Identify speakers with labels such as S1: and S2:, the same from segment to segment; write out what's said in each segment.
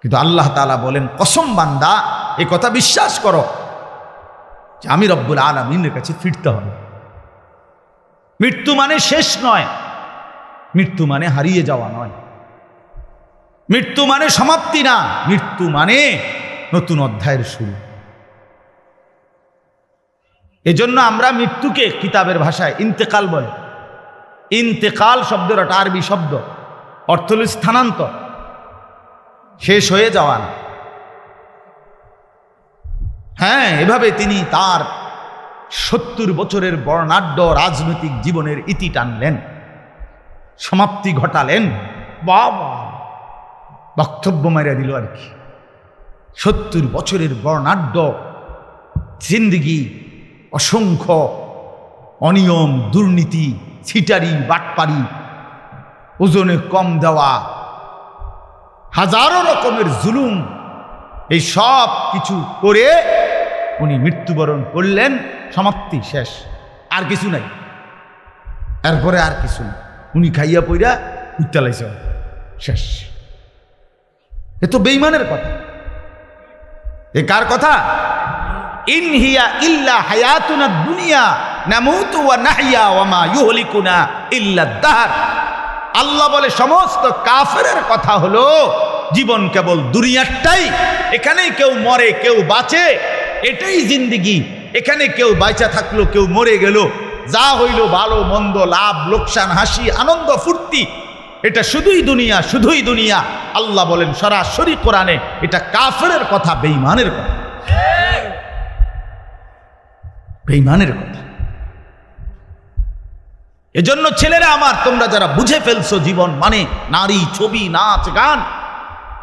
S1: কিন্তু আল্লাহ তাআলা বলেন, কসম বান্দা এ কথা বিশ্বাস করো যে আমি রব্বুল আলামিনের কাছে ফিরতে হবে। মৃত্যু মানে শেষ নয়, মৃত্যু মানে হারিয়ে যাওয়া নয়, মৃত্যু মানে সমাপ্তি না, মৃত্যু মানে নতুন অধ্যায়ের শুরু। এজন্য আমরা মৃত্যুকে কিতাবের ভাষায় ইন্তেকাল বলে। ইন্তেকাল শব্দের একটা আরবি শব্দ, অর্থ হল স্থানান্তর, শেষ হয়ে যাওয়া না। হ্যাঁ, এভাবে তিনি তার 70 বছরের বর্ণাঢ্য রাজনৈতিক জীবনের ইতি টানলেন, সমাপ্তি ঘটালেন। বাবা, বক্তব্য মাইরা দিল আর কি। 70 বছরের বর্ণাঢ্য জিন্দেগি, অসংখ্য অনিয়ম, দুর্নীতি, ছিটারি, বাটপারি, ওজনে কম দেওয়া, হাজারো রকমের জুলুম, এই সব কিছু করে উনি মৃত্যুবরণ করলেন। সমাপ্তি, শেষ, আর কিছু নাই, এরপরে আর কিছু না। উনি খাইয়া পইরা উত্তালাইছে, শেষ। এ তো বেঈমানের কথা। এ কার কথা? ইন হিয়া ইল্লা হায়াতুনা দুনিয়া নামুতু ওয়া নাহইয়া ওয়া মা ইউহলিকুনা ইল্লা দাহর। আল্লাহ বলে সমস্ত কাফেরের কথা হলো জীবন কেবল দুনিয়াটাই, এখানেই কেউ মরে কেউ বাঁচে, এটাই জিন্দেগি। এখানে কেউ বাইচা থাকলো, কেউ মরে গেল, যা হইল ভালো মন্দ, লাভ লোকসান, হাসি আনন্দ ফুর্তি, এটা শুধুই দুনিয়া, শুধুই দুনিয়া। আল্লাহ বলেন সরাসরি কোরআনে, এটা কাফেরের কথা, বেঈমানের কথা, বেঈমানের কথা। এজন্য ছেলেরা আমার, তোমরা যারা বুঝে ফেলছো জীবন মানে নারী, ছবি, নাচ, গান,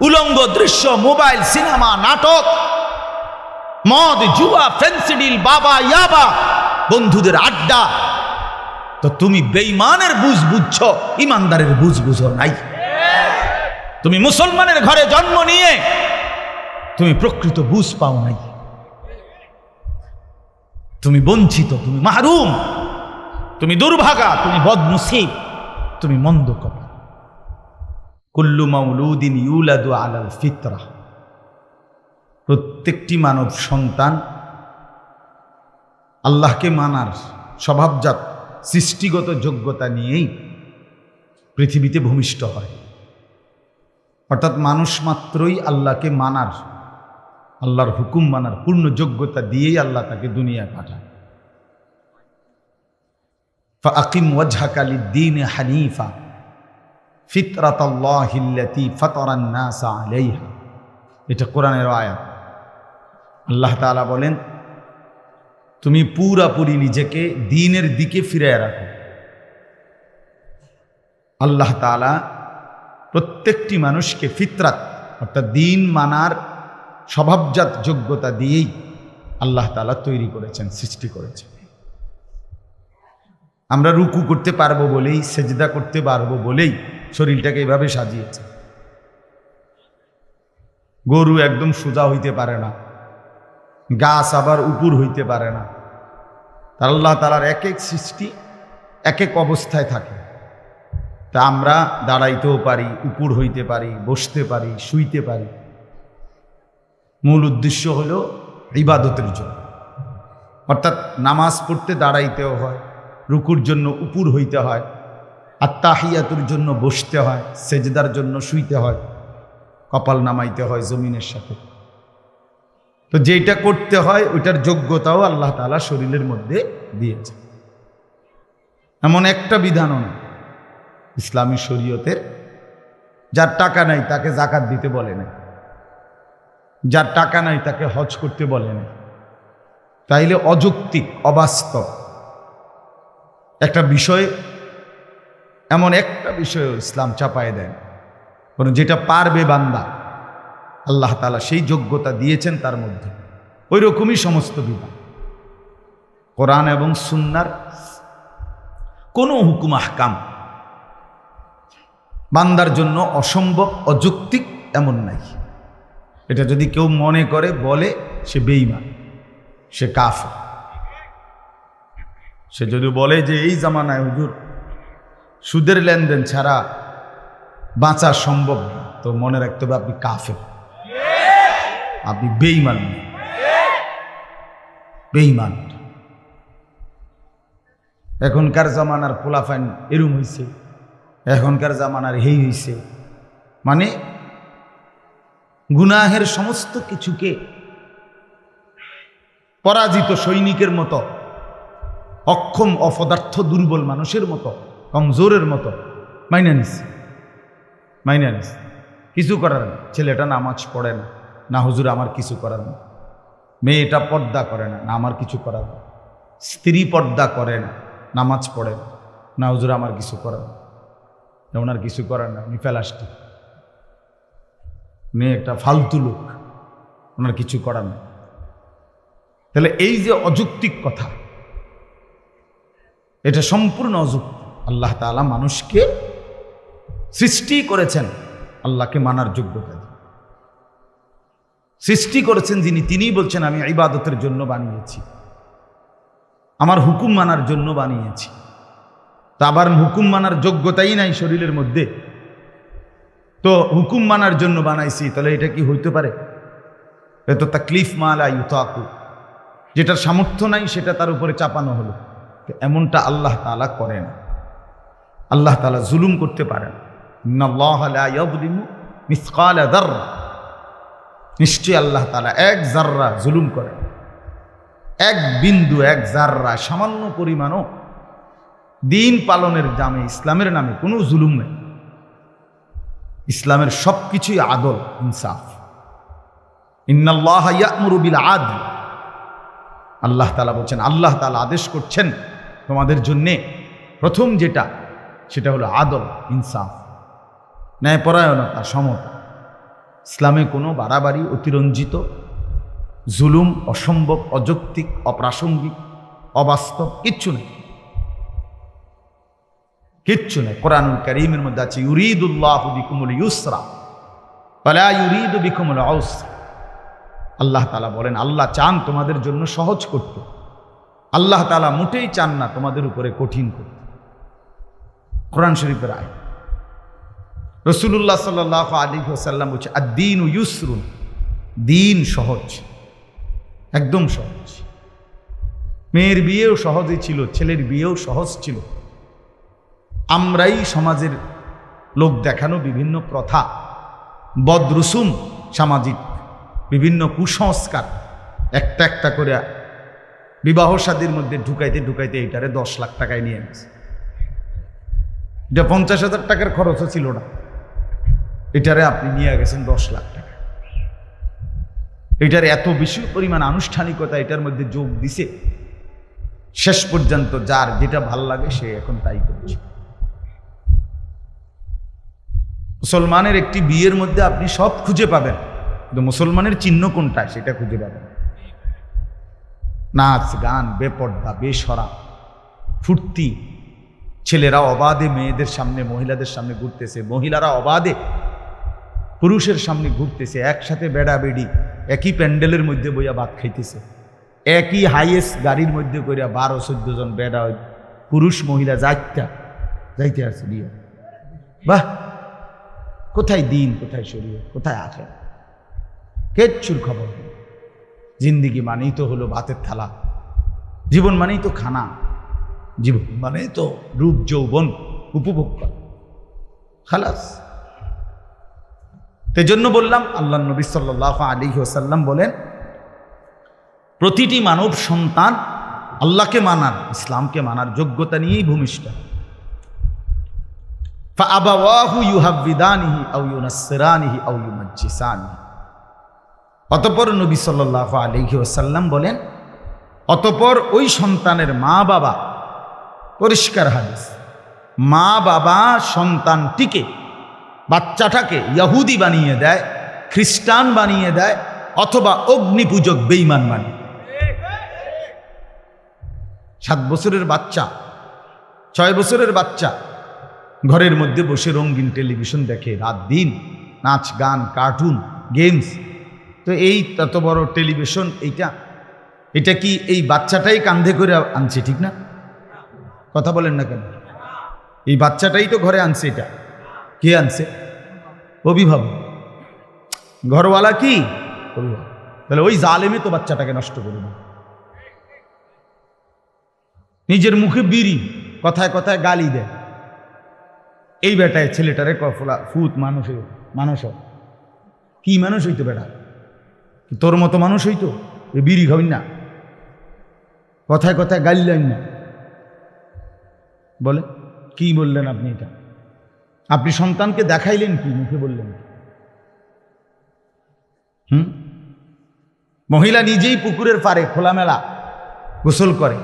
S1: উলঙ্গ দৃশ্য, মোবাইল, সিনেমা, নাটক, মদ, জুয়া, ফেন্সিডিল, বাবা, ইয়াবা, বন্ধুদের আড্ডা, তো তুমি বেঈমানের বুঝ বুঝছো, ইমানদারের বুঝ বুঝো নাই। তুমি মুসলমানের ঘরে জন্ম নিয়ে তুমি প্রকৃত বুঝ পাও নাই। তুমি বঞ্চিত, তুমি মাহরুম, তুমি দুর্ভাগা, তুমি বদনসিব, তুমি মন্দ কপাল। কুল্লু মাউলুদিন ইউলাদু আলাল ফিতরা। প্রত্যেকটি মানব সন্তান আল্লাহকে মানার স্বভাবজাত সৃষ্টিগত যোগ্যতা নিয়েই পৃথিবীতে ভূমিষ্ঠ হয়। অর্থাৎ মানুষ মাত্রই আল্লাহকে মানার, আল্লাহর হুকুম মানার পূর্ণ যোগ্যতা দিয়েই আল্লাহ তাকে দুনিয়ায় পাঠায়। ফাআকিম ওয়াজহাকা লিদ-দীন হানিফা ফিতরাতাল্লাহিল্লাতী ফাতারান নাসা আলাইহা। এটা কোরআনের আয়াত। আল্লাহ তাআলা বলেন, তুমি পুরাপুরি নিজেকে দ্বীনের দিকে ফিরিয়ে রাখো। আল্লাহ তাআলা প্রত্যেকটি মানুষকে ফিতরাত অর্থাৎ দ্বীন মানার স্বভাবজাত যোগ্যতা দিয়েই আল্লাহ তাআলা তৈরি করেছেন, সৃষ্টি করেছেন। আমরা রুকু করতে পারবো বলেই, সেজদা করতে পারবো বলেই শরীরটাকে এভাবে সাজিয়েছে। গরু একদম সোজা হইতে পারে না, গাছ আবার উপর হইতে পারে না। তার আল্লাহ তাআলার এক এক সৃষ্টি এক এক অবস্থায় থাকে। তা আমরা দাঁড়াইতেও পারি, উপর হইতে পারি, বসতে পারি, শুইতে পারি। মূল উদ্দেশ্য হলো ইবাদতের জন্য, অর্থাৎ নামাজ পড়তে দাঁড়াইতেও হয়, রুকুর জন্য উপর হইতে হয়, আত্তাহিয়াতুর জন্য বসতে হয়, সেজদার জন্য শুইতে হয়, কপাল নামাইতে হয় জমিনের সাথে। তো যেটা করতে হয় ওইটার যোগ্যতাও আল্লাহ তাআলা শরীরের মধ্যে দিয়েছে। এমন একটা বিধানও না ইসলামী শরীয়তের, যার টাকা নাই তাকে যাকাত দিতে বলে না, যার টাকা নাই তাকে হজ করতে বলে না। তাইলে অযৌক্তিক, অবাস্তব একটা বিষয়, এমন একটা বিষয় ইসলাম চাপায় দেয়, কারণ যেটা পারবে বান্দা আল্লাহ তাআলা সেই যোগ্যতা দিয়েছেন তার মধ্যে। ওই রকমই সমস্ত বিধান কোরআন এবং সুন্নাহর কোনো হুকুম আহকাম বান্দার জন্য অসম্ভব, অযৌক্তিক এমন নাই। এটা যদি কেউ মনে করে বলে, সে বেঈমান, সে কাফের। সে যদি বলে যে এই জামানায় হুজুর সুদের লেনদেন ছাড়া বাঁচা সম্ভব না, তো মনে রাখতে হবে আপনি কাফের। আপনি বেঈমান, বেঈমান। এখনকার জামানার পোলাফাইন এরম হইছে, এখনকার জামানার হেই হইছে, মানে গুনাহের সমস্ত কিছুকে পরাজিত সৈনিকের মতো, অক্ষম অপদার্থ দুর্বল মানুষের মতো, কমজোরের মতো মাইনা নিছে, মাইনা নিছে। কিছু করার না। ছেলেটা নামাজ পড়ে না, না হুজুর আমার কিছু করার না। মেয়েটা পর্দা করে না, না আমার কিছু করার না। স্ত্রী পর্দা করে না, নামাজ পড়ে না, না হুজুর আমার কিছু করার না। ওনার কিছু করার না, উনি ফেলাস্টি, উনি একটা ফালতু লোক, ওনার কিছু করার না। তাহলে এই যে অযৌক্তিক কথা, এটা সম্পূর্ণ অযৌক্তিক। আল্লাহ তাআলা মানুষকে সৃষ্টি করেছেন আল্লাহকে মানার যোগ্যতা দিয়ে। সৃষ্টি করেছেন যিনি, তিনিই বলছেন আমি ইবাদতের জন্য বানিয়েছি, আমার হুকুম মানার জন্য বানিয়েছি। তা আবার হুকুম মানার যোগ্যতাই নাই শরীরের মধ্যে, তো হুকুম মানার জন্য বানাইছি, তাহলে এটা কি হইতে পারে? এত তাকলিফ মালা ইউতাকু, যেটার সামর্থ্য নাই সেটা তার উপরে চাপানো হলো। এমনটা আল্লাহ তাআলা করেন। আল্লাহ তাআলা জুলুম করতে পারেন। ইন্নাল্লাহা লা ইয়াযলিমু মিসকালা যাররা, নিশ্চয়ই আল্লাহ তাআলা এক জাররা জুলুম করেন। এক বিন্দু, এক জাররা, সামান্য পরিমাণও দিন পালনের নামে, ইসলামের নামে কোনো জুলুম নেই। ইসলামের সবকিছুই আদল, ইনসাফ। ইন্নাল্লাহা ইয়া'মুরু বিল আদল, আল্লাহ তাআলা বলছেন, আল্লাহ তাআলা আদেশ করছেন তোমাদের জন্যে প্রথম যেটা, সেটা হলো আদল, ইনসাফ, ন্যায়পরায়ণতা, সমতা। ইসলামে কোনো বাড়াবাড়ি, অতিরঞ্জিত, জুলুম, অসম্ভব, অযৌক্তিক, অপ্রাসঙ্গিক, অবাস্তব কিচ্ছু নেই, কিচ্ছু নেই। কোরআনুল কারীমের মধ্যে আছে ইউরিদুল্লাহু বিকুমুল ইউসরা ওয়ালা ইউরিদু বিকুমুল উসরা। আল্লাহ তাআলা বলেন, আল্লাহ চান তোমাদের জন্য সহজ করতে, আল্লাহ তাআলা মোটেই চান না তোমাদের উপরে কঠিন করতে। কোরআন শরীফের আয়াত। রাসূলুল্লাহ সাল্লাল্লাহু আলাইহি ওয়াসাল্লাম বলছে আদ-দীনু ইউসরুন, দিন সহজ, একদম সহজ। মেয়ের বিয়েও সহজই ছিল, ছেলের বিয়েও সহজ ছিল। আমরাই সমাজের লোক দেখানো বিভিন্ন প্রথা, বদরুসুম, সামাজিক বিভিন্ন কুসংস্কার একটা একটা করে বিবাহ শাদীর মধ্যে ঢুকাইতে ঢুকাইতে এটারে 10 লাখ টাকায় নিয়ে গেছে। এটা 50,000 টাকার খরচও ছিল না, এটারে আপনি নিয়ে গেছেন 10 লাখ টাকা। এটার এত বেশি পরিমাণ আনুষ্ঠানিকতা এটার মধ্যে যোগ দিছে, শেষ পর্যন্ত যার যেটা ভাল লাগে সে এখন তাই করছে। মুসলমানের একটি বিয়ের মধ্যে আপনি সব খুঁজে পাবেন, কিন্তু মুসলমানের চিহ্ন কোনটা সেটা খুঁজে পাবেন। নাচ গান, বেপর্দা, বেশরা, ফুর্তি, ছেলেরা অবাধে মেয়েদের সামনে, মহিলাদের সামনে ঘুরতেছে, মহিলারা অবাধে পুরুষের সামনে ঘুরতেছে, একসাথে বেড়া বেড়ি একই প্যান্ডেলের মধ্যে বইয়া ভাত খাইতেছে, একই হাইয়েস্ট গাড়ির মধ্যে করিয়া 12-14 জন বেড়া পুরুষ মহিলা যাইতে আছে বিয়ে। বাহ, কোথায় দিন, কোথায় শরীয়ত, কোথায় আখেরাত? কিচ্ছুর খবর নেই। জিন্দিগি মানেই তো হলো ভাতের থালা, জীবন মানেই তো খানা, জীবন মানেই তো রূপ যৌবন উপভোগ করা, খালাস। সেজন্য বললাম, আল্লাহ নবী সাল্লাল্লাহু আলাইহি ওয়াসাল্লাম বলেন, প্রতিটি মানব সন্তান আল্লাহকে মানার, ইসলামকে মানার যোগ্যতা নিয়েই ভূমিষ্ঠ। ফাআবাওয়াহু ইউহাব্বিদানিহি আও ইউনাসসিরানিহি আও ইউমাজ্জিসানিহি। অতঃপর নবী সাল্লাল্লাহু আলাইহি ওয়াসাল্লাম বলেন, অতঃপর ওই সন্তানের মা বাবা, পরিষ্কার হাদিস, মা বাবা সন্তানটিকে, বাচ্চাটাকে ইহুদি বানিয়ে দেয়, খ্রিস্টান বানিয়ে দেয়, অথবা অগ্নিপূজক বেঈমান বানিয়ে। 7 বছরের বাচ্চা, 6 বছরের বাচ্চা ঘরের মধ্যে বসে রঙিন টেলিভিশন দেখে রাত দিন, নাচ গান, কার্টুন, গেমস। তো এই তত বড় টেলিভিশন, এটা কি এই বাচ্চাটাই কান্ধে করে আনছে? ঠিক না? কথা বলেন না কেন? এই বাচ্চাটাই তো ঘরে আনছে। এটা কে আনছে? অভিভাবক। ঘরওয়ালা কি? অভিভাবক। তাহলে ওই জালেমে তো বাচ্চাটাকে নষ্ট করে দেয়। নিজের মুখে বিড়ি, কথায় কথায় গালি দেয়, এই বেটায় ছেলেটারে কফলা ফুত মানুষ কি মানুষ হইতো বেটা? তোর মতো মানুষ হইতো? বিড়ি খাবেন না, কথায় কথায় গালি দেন না, বলে কি বললেন আপনি? এটা আপনি সন্তানকে দেখাইলেন কি? মুখে বললেন। মহিলা নিজেই পুকুরের পাড়ে খোলামেলা গোসল করে,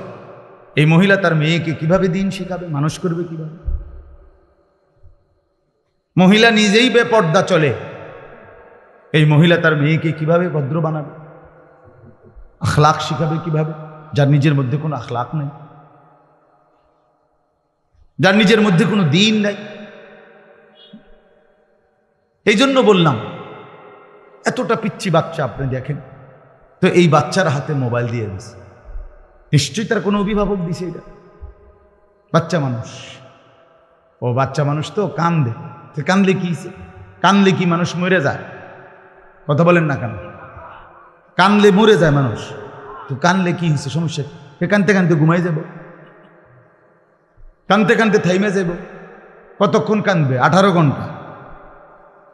S1: এই মহিলা তার মেয়েকে কিভাবে দিন শেখাবে, মানুষ করবে কিভাবে? মহিলা নিজেই বেপর্দা চলে, এই মহিলা তার মেয়েকে কিভাবে ভদ্র বানাবে, আখলাক শিখাবে কিভাবে, যার নিজের মধ্যে কোনো আখলাক নেই, যার নিজের মধ্যে কোনো দিন নাই। এই জন্য বললাম, এতটা পিচ্ছি বাচ্চা আপনি দেখেন তো, এই বাচ্চার হাতে মোবাইল দিয়ে দিচ্ছে, নিশ্চয়ই তার কোনো অভিভাবক দিছে। এটা বাচ্চা মানুষ, ও বাচ্চা মানুষ তো কান্দে, কান্দলে কি, কান্দলে কি মানুষ মরে যায়? কথা বলেন না কেন? কান্দলে মরে যায় মানুষ, তো কান্দলে কি হয়েছে? সমস্যা? কানতে কানতে ঘুমাই যাব, কানতে কানতে থাইমে যাব। কতক্ষণ কাঁদবে? 18 ঘন্টা,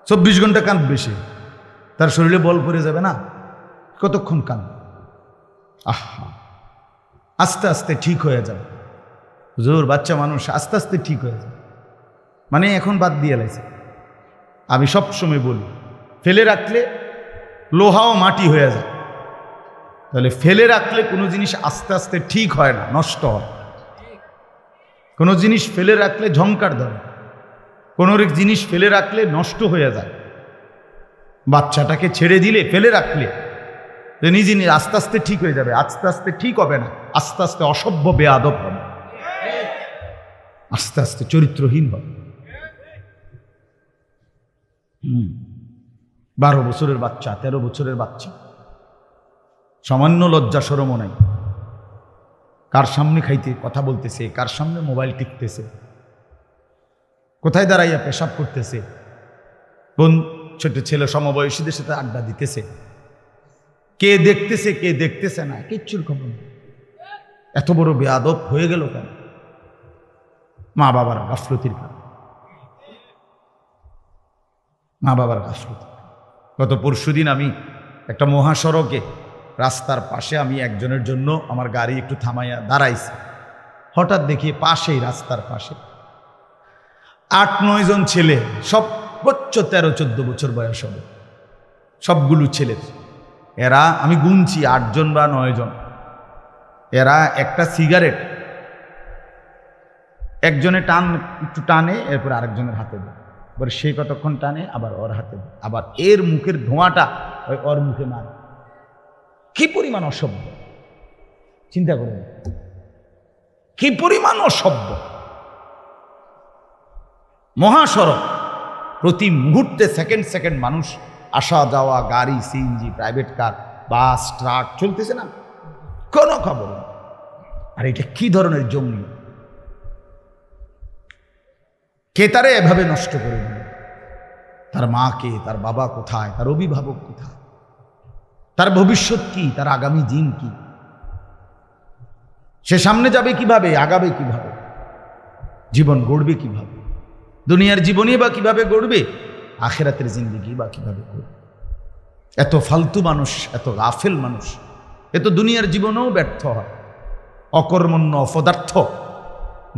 S1: 24 ঘন্টা কাঁদবে সে, তার শরীরে বল পড়ে যাবে না? কতক্ষণ কাঁদবে? আহা, আস্তে আস্তে ঠিক হয়ে যাবে। হুজুর, বাচ্চা মানুষ আস্তে আস্তে ঠিক হয়ে যাবে মানে এখন বাদ দিয়ে লাইছে। আমি সবসময় বলি, ফেলে রাখলে লোহাও মাটি হয়ে যায়, তাহলে ফেলে রাখলে কোনো জিনিস আস্তে আস্তে ঠিক হয় না, নষ্ট হয়। কোনো জিনিস ফেলে রাখলে ঝংকার ধরে, কোনো জিনিস ফেলে রাখলে নষ্ট হয়ে যায়। বাচ্চাটাকে ছেড়ে দিলে, ফেলে রাখলে নিজে নিজে আস্তে আস্তে ঠিক হয়ে যাবে। আস্তে আস্তে ঠিক হবে না, আস্তে আস্তে অসভ্য বেয়াদব হবে, আস্তে আস্তে চরিত্রহীন হবে। 12 বছরের বাচ্চা, 13 বছরের বাচ্চা, সামান্য লজ্জা শরমও নাই। কার সামনে খাইতে কথা বলতেছে, কার সামনে মোবাইল টিপতেছে, কোথায় দাঁড়াইয়া পেশাব করতেছে, কোন ছোট ছেলে সমবয়সীদের সাথে আড্ডা দিতেছে, কে দেখতেছে কে দেখতেছে না, কিচ্ছুর খবর নেই। এত বড় বেয়াদব হয়ে গেল কেন? মা বাবার গাফলতির কারণে, মা বাবার গাফলতি। গত পরশুদিন আমি একটা মহাসড়কে রাস্তার পাশে আমি একজনের জন্য আমার গাড়ি একটু থামাইয়া দাঁড়াইছি, হঠাৎ দেখি পাশেই রাস্তার পাশে 8-9 জন ছেলে, সর্বোচ্চ 13-14 বছর বয়স হবে সবগুলো ছেলের। এরা আমি গুনছি 8 জন বা 9 জন। এরা একটা সিগারেট একজনে একটু টানে, এরপর আরেকজনের হাতে দেয়, এবার সে কতক্ষণ টানে, আবার ওর হাতে দেয়, আবার এর মুখের ধোঁয়াটা ওই ওর মুখে মারে। কি পরিমাণ অসভ্য চিন্তা করুন, কি পরিমাণ অসভ্য। মহাসড়ক, প্রতি মুহূর্তে সেকেন্ড সেকেন্ড মানুষ আসা যাওয়া, গাড়ি, সিএনজি, প্রাইভেট কার, বাস, ট্রাক চলতেছে না, কোনো খবর নেই। আর এটা কি ধরনের জঙ্গি? কে তারে এভাবে নষ্ট করে দিল? তার মাকে, তার বাবা কোথায়, তার অভিভাবক কোথায়, তার ভবিষ্যৎ কি, তার আগামী দিন কি, সে সামনে যাবে কিভাবে, আগাবে কিভাবে, জীবন গড়বে কিভাবে, দুনিয়ার জীবনে বা কিভাবে গড়বে, আখিরাতের জিন্দেগি বা কিভাবে গড়বে। এত ফালতু মানুষ, এত গাফেল মানুষ, এ তো দুনিয়ার জীবনেও ব্যর্থ হয়। অকর্মণ্য, অপদার্থ,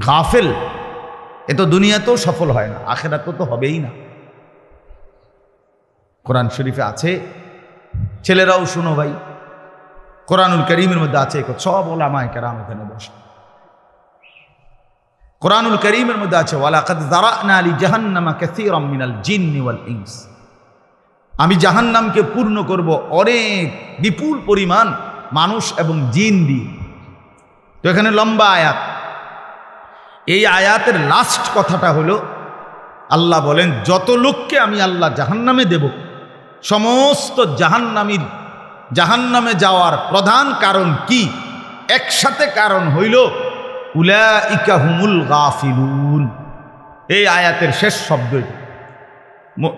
S1: গাফেল, এ তো দুনিয়াতেও সফল হয় না, আখিরাতেও তো হবেই না। কোরআন শরীফে আছে, ছেলেরাও শুনো ভাই, কোরআনুল কারীমের মধ্যে আছে, সব ওলামায়ে কেরাম এখানে বসে, কোরআনুল কারীমের মধ্যে আছে, ওয়ালাকাদ যারানা লি জাহান্নামা কাসীরাম মিনাল জিন্নি ওয়াল ইনস, আমি জাহান্নামকে পূর্ণ করব অনেক বিপুল পরিমাণ মানুষ এবং জিন দিয়ে। তো এখানে লম্বা আয়াত, এই আয়াতের লাস্ট কথাটা হলো আল্লাহ বলেন, যত লোককে আমি আল্লাহ জাহান্নামে দেব, সমস্ত জাহান্নামে যাওয়ার প্রধান কারণ কি? একসাথে কারণ হইল উলাইকা হুমুল গাফিলুন। এই আয়াতের শেষ শব্দ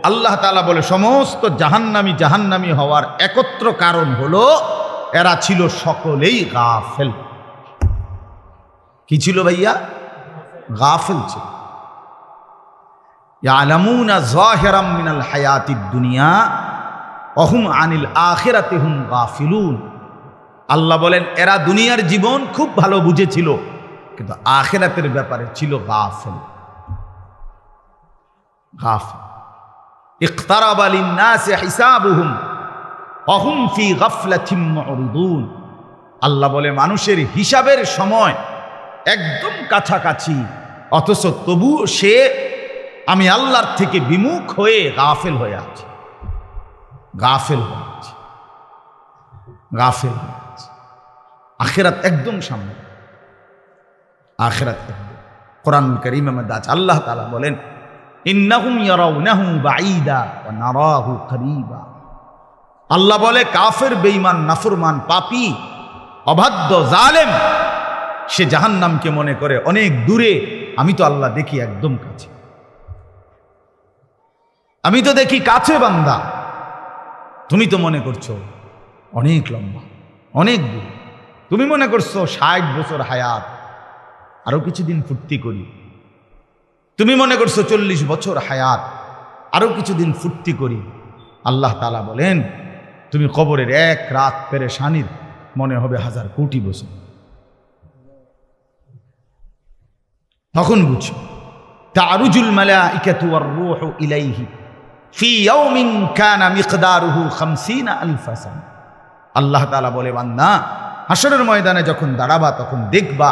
S1: আল্লাহ তাআলা বলে সমস্ত জাহান্নামী হওয়ার একত্র কারণ হলো এরা ছিল সকলেই গাফেল। কি ছিল ভাইয়া? গাফেল ছিল। ইয়ালামুনা যাহিরাম মিনাল হায়াতিদ দুনিয়া ওয়া হুম আনিল আখিরাতি হুম গাফিলুন। আল্লাহ বলেন এরা দুনিয়ার জীবন খুব ভালো বুঝেছিল, কিন্তু আখিরাতের ব্যাপারে ছিল গাফেল। গাফেল। ইকতারাবা লিন-নাসি হিসাবুহুম ওয়া হুম ফি গাফলাতিন মুরিদুন। আল্লাহ বলে মানুষের হিসাবের সময় একদম কাছাকাছি, অথচ তবু সে আমি আল্লাহর থেকে বিমুখ হয়ে গাফেল হয়ে আছে। গাফেল হয়ে আছে, গাফেল হয়ে আছে। আখিরাত একদম সামনে, আখিরাত একদম। কোরআনুল কারীমে মধ্যে আছে আল্লাহ তাআলা বলেন ইন্নাহুম ইয়ারাউনাহু বাঈদা ওয়া নারাহু করিবা। আল্লাহ বলে কাফের, বেঈমান, নাফরমান, পাপী, অবাধ্য, জালেম সে জাহান্নামকে মনে করে অনেক দূরে, আমি তো আল্লাহ দেখি একদম কাছে। আমি তো দেখি কাছে বান্দা, তুমি তো মনে করছো অনেক লম্বা, অনেক দূর। তুমি মনে করছো 60 বছর হায়াত, আরো কিছুদিন ফুর্তি করি। তুমি মনে করছো 40 বছর হায়াত, আরো কিছুদিন ফুর্তি করি। আল্লাহ তাআলা বলেন তুমি কবরের এক রাত পেরেশানির মনে হবে 1000 কোটি বছর। তখন বুঝো তারুজুল মালাইকাতু ওয়ার রূহু ইলাইহি ফি ইয়াউমিন কানা মিকদারুহু 50000 সানা। আল্লাহ তাআলা বলে বান্দা হাসরের ময়দানে যখন দাঁড়াবা তখন দেখবা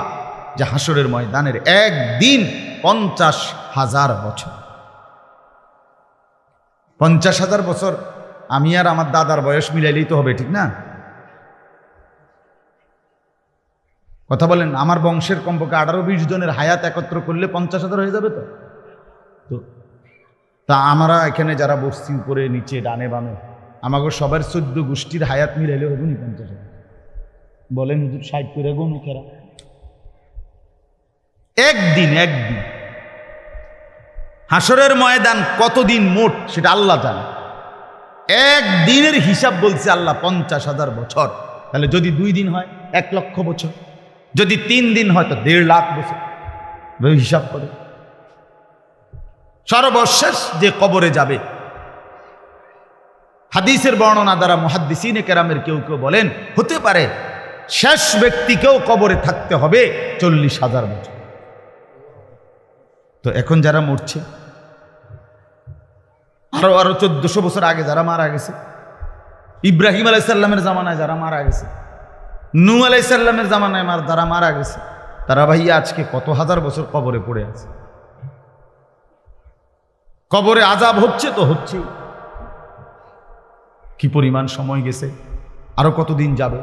S1: যে হাসরের ময়দানের একদিন 50,000 বছর। 50,000 বছর আমি আর আমার দাদার বয়স মিলাইলেই তো হবে, ঠিক না? কথা বলেন, আমার বংশের কমপক্ষে 18-20 জনের হায়াত একত্র করলে 50,000 হয়ে যাবে। তো তা আমরা এখানে যারা বসছি উপরে নিচে ডানে বামে, আমাকে সবার 14 গোষ্ঠীর হায়াত মিলাইলে হবে নি 50,000? বলেন হুজুর 60 করে গুণ খেরা। একদিন হাসরের ময়দান কতদিন মোট সেটা আল্লাহ জানে। একদিনের হিসাব বলছে আল্লাহ 50,000 বছর। তাহলে যদি 2 দিন হয় 1 লক্ষ বছর, যদি 3 দিন হয় তো 1.5 লাখ বছর। হিসাব করে সর্বশেষ যে কবরে যাবে, হাদিসের বর্ণনা দ্বারা মুহাদ্দিসিনে কেরামের কেউ কেউ বলেন হতে পারে শেষ ব্যক্তিকেও কবরে থাকতে হবে 40,000 বছর। তো এখন যারা মরছে, আরো 1400 বছর আগে যারা মারা গেছে, ইব্রাহিম আলাইহিস সালামের জামানায় যারা মারা গেছে, নূহ আলাইহিস সালামের জামানায় যারা মারা গেছে, তারা ভাইয়া আজকে কত হাজার বছর কবরে পড়ে আছে। কবরে আযাব হচ্ছে তো হচ্ছে, কি পরিমাণ সময় গেছে, আরো কতদিন যাবে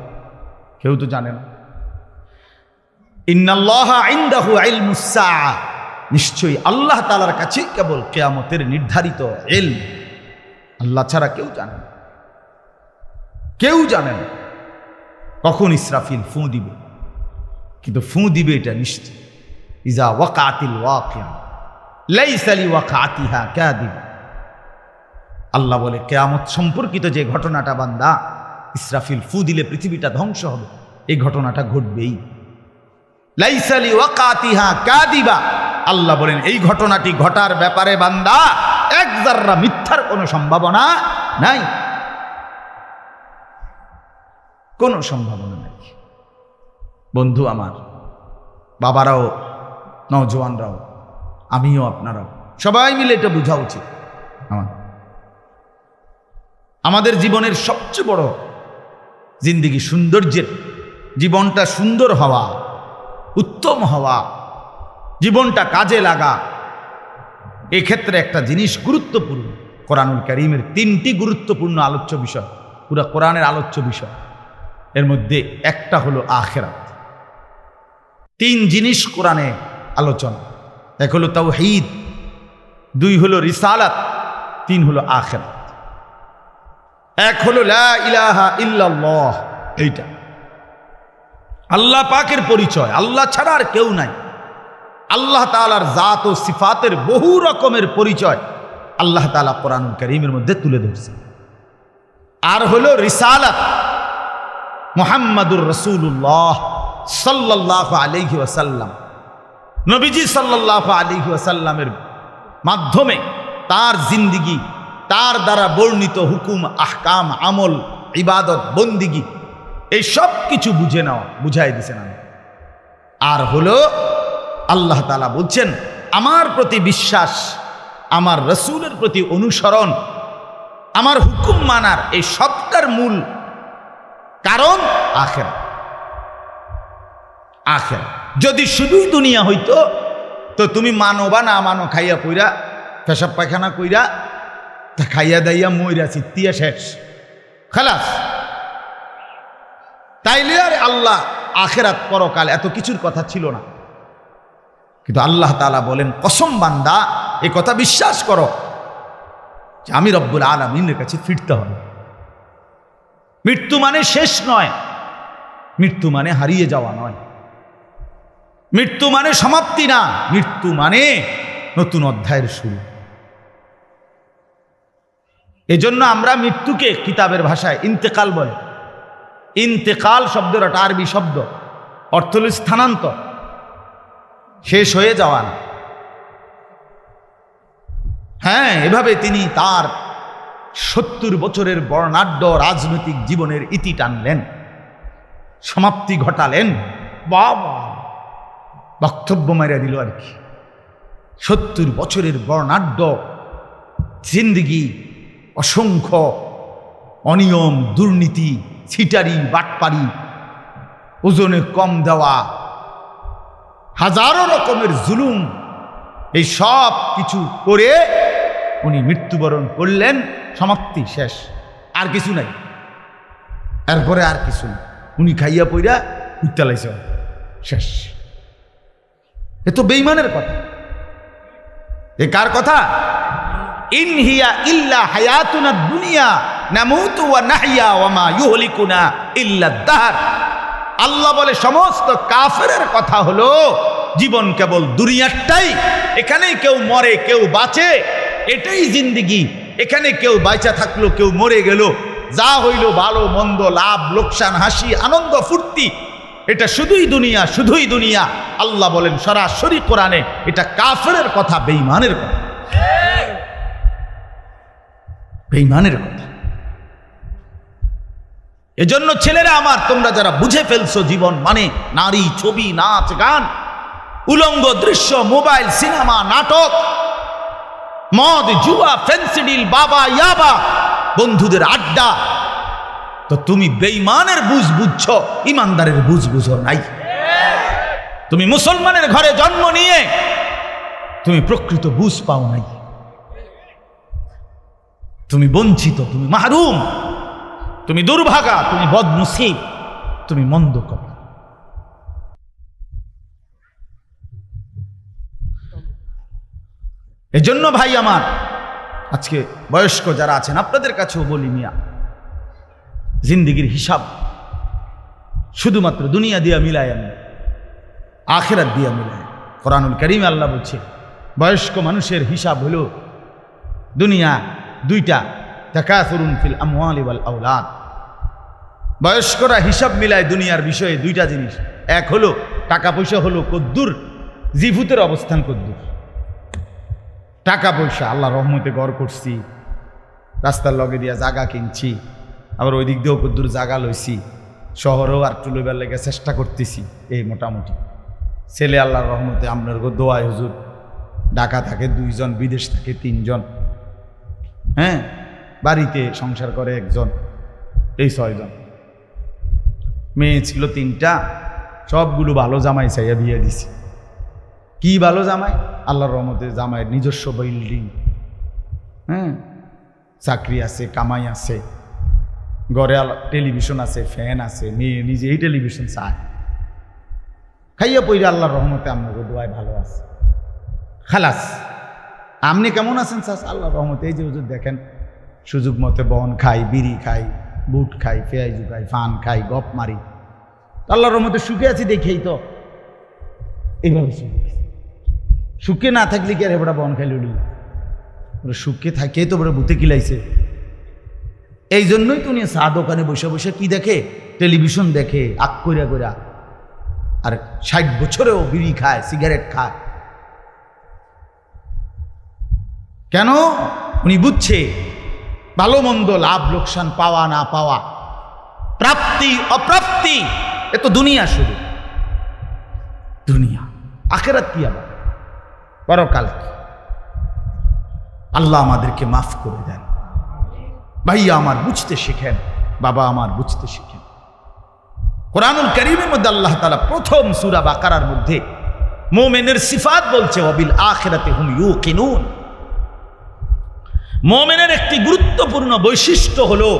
S1: কেউ তো জানে না। ইন্নাল্লাহা ইনদাহু ইলমুস সাআ, নিশ্চয়ই আল্লাহ তাআলার কাছে কেবল কিয়ামতের নির্ধারিত ইলম, আল্লাহ ছাড়া কেউ জানে না, কেউ জানে না কখন ইসরাফিল ফু দিবে। কিন্তু ফু দিবে এটা নিশ্চিত। ইজা ওয়াকাতিল ওয়াকিয়া লাইসা লিওয়াকাতিহা কাযিবা। আল্লাহ বলে কিয়ামত সম্পর্কিত যে ঘটনাটা বান্দা, ইসরাফিল ফু দিলে পৃথিবীটা ধ্বংস হবে, এই ঘটনাটা ঘটবেই। লাইসা লিওয়াকাতিহা কাযিবা, আল্লাহ বলেন এই ঘটনাটি ঘটার ব্যাপারে বান্দা এক যাররা মিথ্যার কোনো সম্ভাবনা নাই, কোনো সম্ভাবনা নাই। বন্ধু আমার, বাবারাও, নওজোয়ানরাও, আমিও, আপনারাও সবাই মিলে এটা বোঝা উচিত। আমাদের জীবনের সবচেয়ে বড় জিন্দেগি সৌন্দর্যের, জীবনটা সুন্দর হওয়া, উত্তম হওয়া, জীবনটা কাজে লাগা, এক্ষেত্রে একটা জিনিস গুরুত্বপূর্ণ। কোরআনুল কারীমের 3টি গুরুত্বপূর্ণ আলোচ্য বিষয়, পুরো কোরআনের আলোচ্য বিষয়, এর মধ্যে একটা হলো আখিরাত। 3 জিনিস কোরআনে আলোচনা, এক হলো তাওহীদ, 2 হলো রিসালাত, 3 হলো আখিরাত। এক হলো লা ইলাহা ইল্লাল্লাহ, এইটা আল্লাহ পাকের পরিচয়, আল্লাহ ছাড়া আর কেউ নাই। আল্লাহ তাআলার জাত ও সিফাতের বহু রকমের পরিচয় আল্লাহ তাআলা কোরআনুল কারীমের মধ্যে তুলে ধরছে। আর হলো রিসালাত, মুহাম্মাদুর রাসূলুল্লাহ সাল্লাল্লাহু আলাইহি ওয়াসাল্লাম, নবীজি সাল্লাল্লাহু আলাইহি ওয়াসাল্লামের মাধ্যমে তার জিন্দিগি, তার দ্বারা বর্ণিত হুকুম, আহকাম, আমল, ইবাদত, বন্দিগি, এই সব কিছু বুঝে নেওয়া, বুঝাই দিছেন আমি। আর হলো আল্লাহ তাআলা বলছেন আমার প্রতি বিশ্বাস, আমার রসুলের প্রতি অনুসরণ, আমার হুকুম মানার এই সবটার মূল কারণ আখিরাত। আখিরাত যদি শুধুই দুনিয়া হইতো তো তুমি মানো বা না মানো, খাইয়া পইরা পেশাব পায়খানা কইরা তা খাইয়া দাইয়া মইরা চিত্তিয়া শেষ, খালাস। তাইলে আর আল্লাহ আখিরাত পরকাল এত কিছুর কথা ছিল না। কিন্তু আল্লাহ তাআলা বলেন কসম বান্দা এই কথা বিশ্বাস করো যে আমি রব্বুল আলামিনের কাছে ফিরতে হবে। মৃত্যু মানে শেষ নয়, মৃত্যু মানে হারিয়ে যাওয়া নয়, মৃত্যু মানে সমাপ্তি না, মৃত্যু মানে নতুন অধ্যায়ের শুরু। এজন্য আমরা মৃত্যুকে কিতাবের ভাষায় ইন্তেকাল বলে। ইন্তেকাল শব্দের একটা আরবি শব্দ, অর্থ হল স্থানান্তর, শেষ হয়ে যাওয়া না। হ্যাঁ, এভাবে তিনি তার 70 বছরের বর্ণাঢ্য রাজনৈতিক জীবনের ইতি টানলেন, সমাপ্তি ঘটালেন। বাবা, বক্তব্য মারিয়া দিল আর কি। 70 বছরের বর্ণাঢ্য জিন্দিগি, অসংখ্য অনিয়ম, দুর্নীতি, ছিটারি, বাটপারি, ওজনে কম দেওয়া, হাজারো রকমের জুলুম, এই সব কিছু করে উনি মৃত্যুবরণ করলেন। সমাপ্তি, শেষ, আর কিছু নাই, এরপরে আর কিছু নেই। উনি খাইয়া পইরা উত্তালাইছে, শেষ। এ তো বেঈমানের কথা। এ কার কথা? ইন হিয়া ইল্লা হায়াতুনা দুনিয়া নামুতু ওয়া নাহইয়া ওয়া মা ইউহলিকুনা ইল্লা দাহর। আল্লাহ বলে সমস্ত কাফেরের কথা হলো জীবন কেবল দুনিয়াটাই, এখানেই কেউ মরে কেউ বাঁচে, এটাই জিন্দিগি। এখানে কেউ বাইচা থাকলো, কেউ মরে গেল, যা হইল ভালো মন্দ, লাভ লোকসান, হাসি আনন্দ ফুর্তি, এটা শুধুই দুনিয়া, শুধুই দুনিয়া। আল্লাহ বলেন সরাসরি কোরআনে এটা কাফেরের কথা, বেঈমানের কথা, বেঈমানের কথা। এজন্য ছেলেরা আমার, তোমরা যারা বুঝে ফেলছো জীবন মানে নারী, ছবি, নাচ, গান, উলঙ্গ দৃশ্য, মোবাইল, সিনেমা, নাটক, মদ, জুয়া, ফেন্সিডিল, বাবা, ইয়াবা, বন্ধুদের আড্ডা, তো তুমি বেঈমানের বুঝ বুঝছো, ইমানদারের বুঝ বুঝো নাই। তুমি মুসলমানের ঘরে জন্ম নিয়ে তুমি প্রকৃত বুঝ পাও নাই, তুমি বঞ্চিত, তুমি মাহরুম, তুমি দুর্ভাগা, তুমি বদনসিব, তুমি মন্দ কর। এজন্য ভাই আমার, আজকে বয়স্ক যারা আছেন আপনাদের কাছেও বলি, মিয়া জিন্দিগির হিসাব শুধুমাত্র দুনিয়া দিয়া মিলায় আমি, আখিরাত দিয়া মিলায়। কোরআনুল কারীমে আল্লাহ বলছে বয়স্ক মানুষের হিসাব হলো দুনিয়া দুইটা, তাকাসুরুন ফিল আমওয়ালি ওয়াল আওলাদ। বয়স্করা হিসাব মিলায় দুনিয়ার বিষয়ে দুইটা জিনিস, এক হলো টাকা পয়সা হলো কদ্দুর, জিভুতের অবস্থান কদ্দুর। টাকা পয়সা, আল্লাহ রহমতে ঘর করছি, রাস্তার লগে দিয়া জায়গা কিনছি, আবার ওই দিক দিয়েও কদ্দুর জায়গা লইছি, শহরেও আর একটু লইবার লেগে চেষ্টা করতেছি। এই মোটামুটি ছেলে আল্লাহর রহমতে আপনার দোয়ায় হুজুর, ঢাকা থাকে 2 জন, বিদেশ থাকে 3 জন, হ্যাঁ, বাড়িতে সংসার করে 1 জন, এই 6 জন। মেয়ে ছিল 3টা, সবগুলো ভালো জামাই চাইয়া বিয়ে দিছি। কি ভালো জামাই? আল্লাহর রহমতে জামাইয়ের নিজস্ব বিল্ডিং, হ্যাঁ, চাকরি আছে, কামাই আছে, ঘরে টেলিভিশন আছে, ফ্যান আছে, মেয়ে নিজে এই টেলিভিশন চায়, খাইয়া পইরা আল্লাহর রহমতে আপনাকে দোয়ায় ভালো আছে, খালাস। আপনি কেমন আছেন স্যার? আল্লাহর রহমতে এই যে হুজুর দেখেন, সুযোগ মতে বন খাই, বিড়ি খাই, বুট খাই, পেঁয়াজু খাই, ফান খাই, গপ মারি, আল্লাহর রহমতে সুখে আছি দেখেই তো এইভাবে সুখে না থাকলে কি আর এবার বন খাই লুড়ি সুখে থাকে তো বড় ভূতে কিলাইছে। এই জন্যই তো উনি চা দোকানে বসে বসে কি দেখে, টেলিভিশন দেখে আক কইরা কইরা, আর 60 বছরেও বিড়ি খায়, সিগারেট খায়। কেন? উনি বুঝছে ভালো মন্দ, লাভ লোকসান, পাওয়া না পাওয়া, প্রাপ্তি অপ্রাপ্তি, এ তো দুনিয়া, শুধু দুনিয়া। আখিরাত কি আবার? পরকাল কি? আল্লাহ আমাদেরকে মাফ করে দেন। ভাইয়া আমার বুঝতে শিখেন, বাবা আমার বুঝতে শিখেন। কোরআনুল কারীমের মধ্যে আল্লাহ তাআলা প্রথম সূরা বাকারার মধ্যে মুমিনের সিফাত বলছে, ওয়াবিল আখিরাতি হুম ইউকিনুন। মুমিনের একটি গুরুত্বপূর্ণ বৈশিষ্ট্য হলো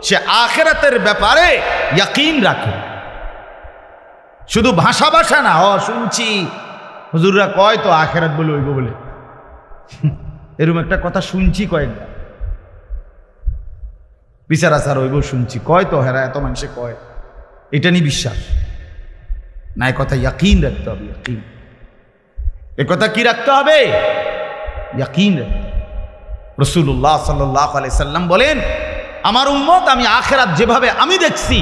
S1: সে আখিরাতের ব্যাপারে ইয়াকিন রাখে। শুধু ভাষা ভাষা না, শুনছি হুজুররা কয় তো আখিরাত বলে হইব বলে, এরকম একটা কথা শুনছি কয়েকবার। বিচার আচার হইব শুনছি, কয় তো হেরা, এত মানুষে কয়, এটা নিয়ে বিশ্বাস না। এ কথা ইয়াকিন রাখতে হবে, ইয়াকিন। এ কথা কি রাখতে হবে? ইয়াকিন রাখতে। রাসূলুল্লাহ সাল্লাল্লাহু আলাইহি সাল্লাম বলেন, আমার উম্মত আমি আখিরাত যেভাবে আমি দেখছি,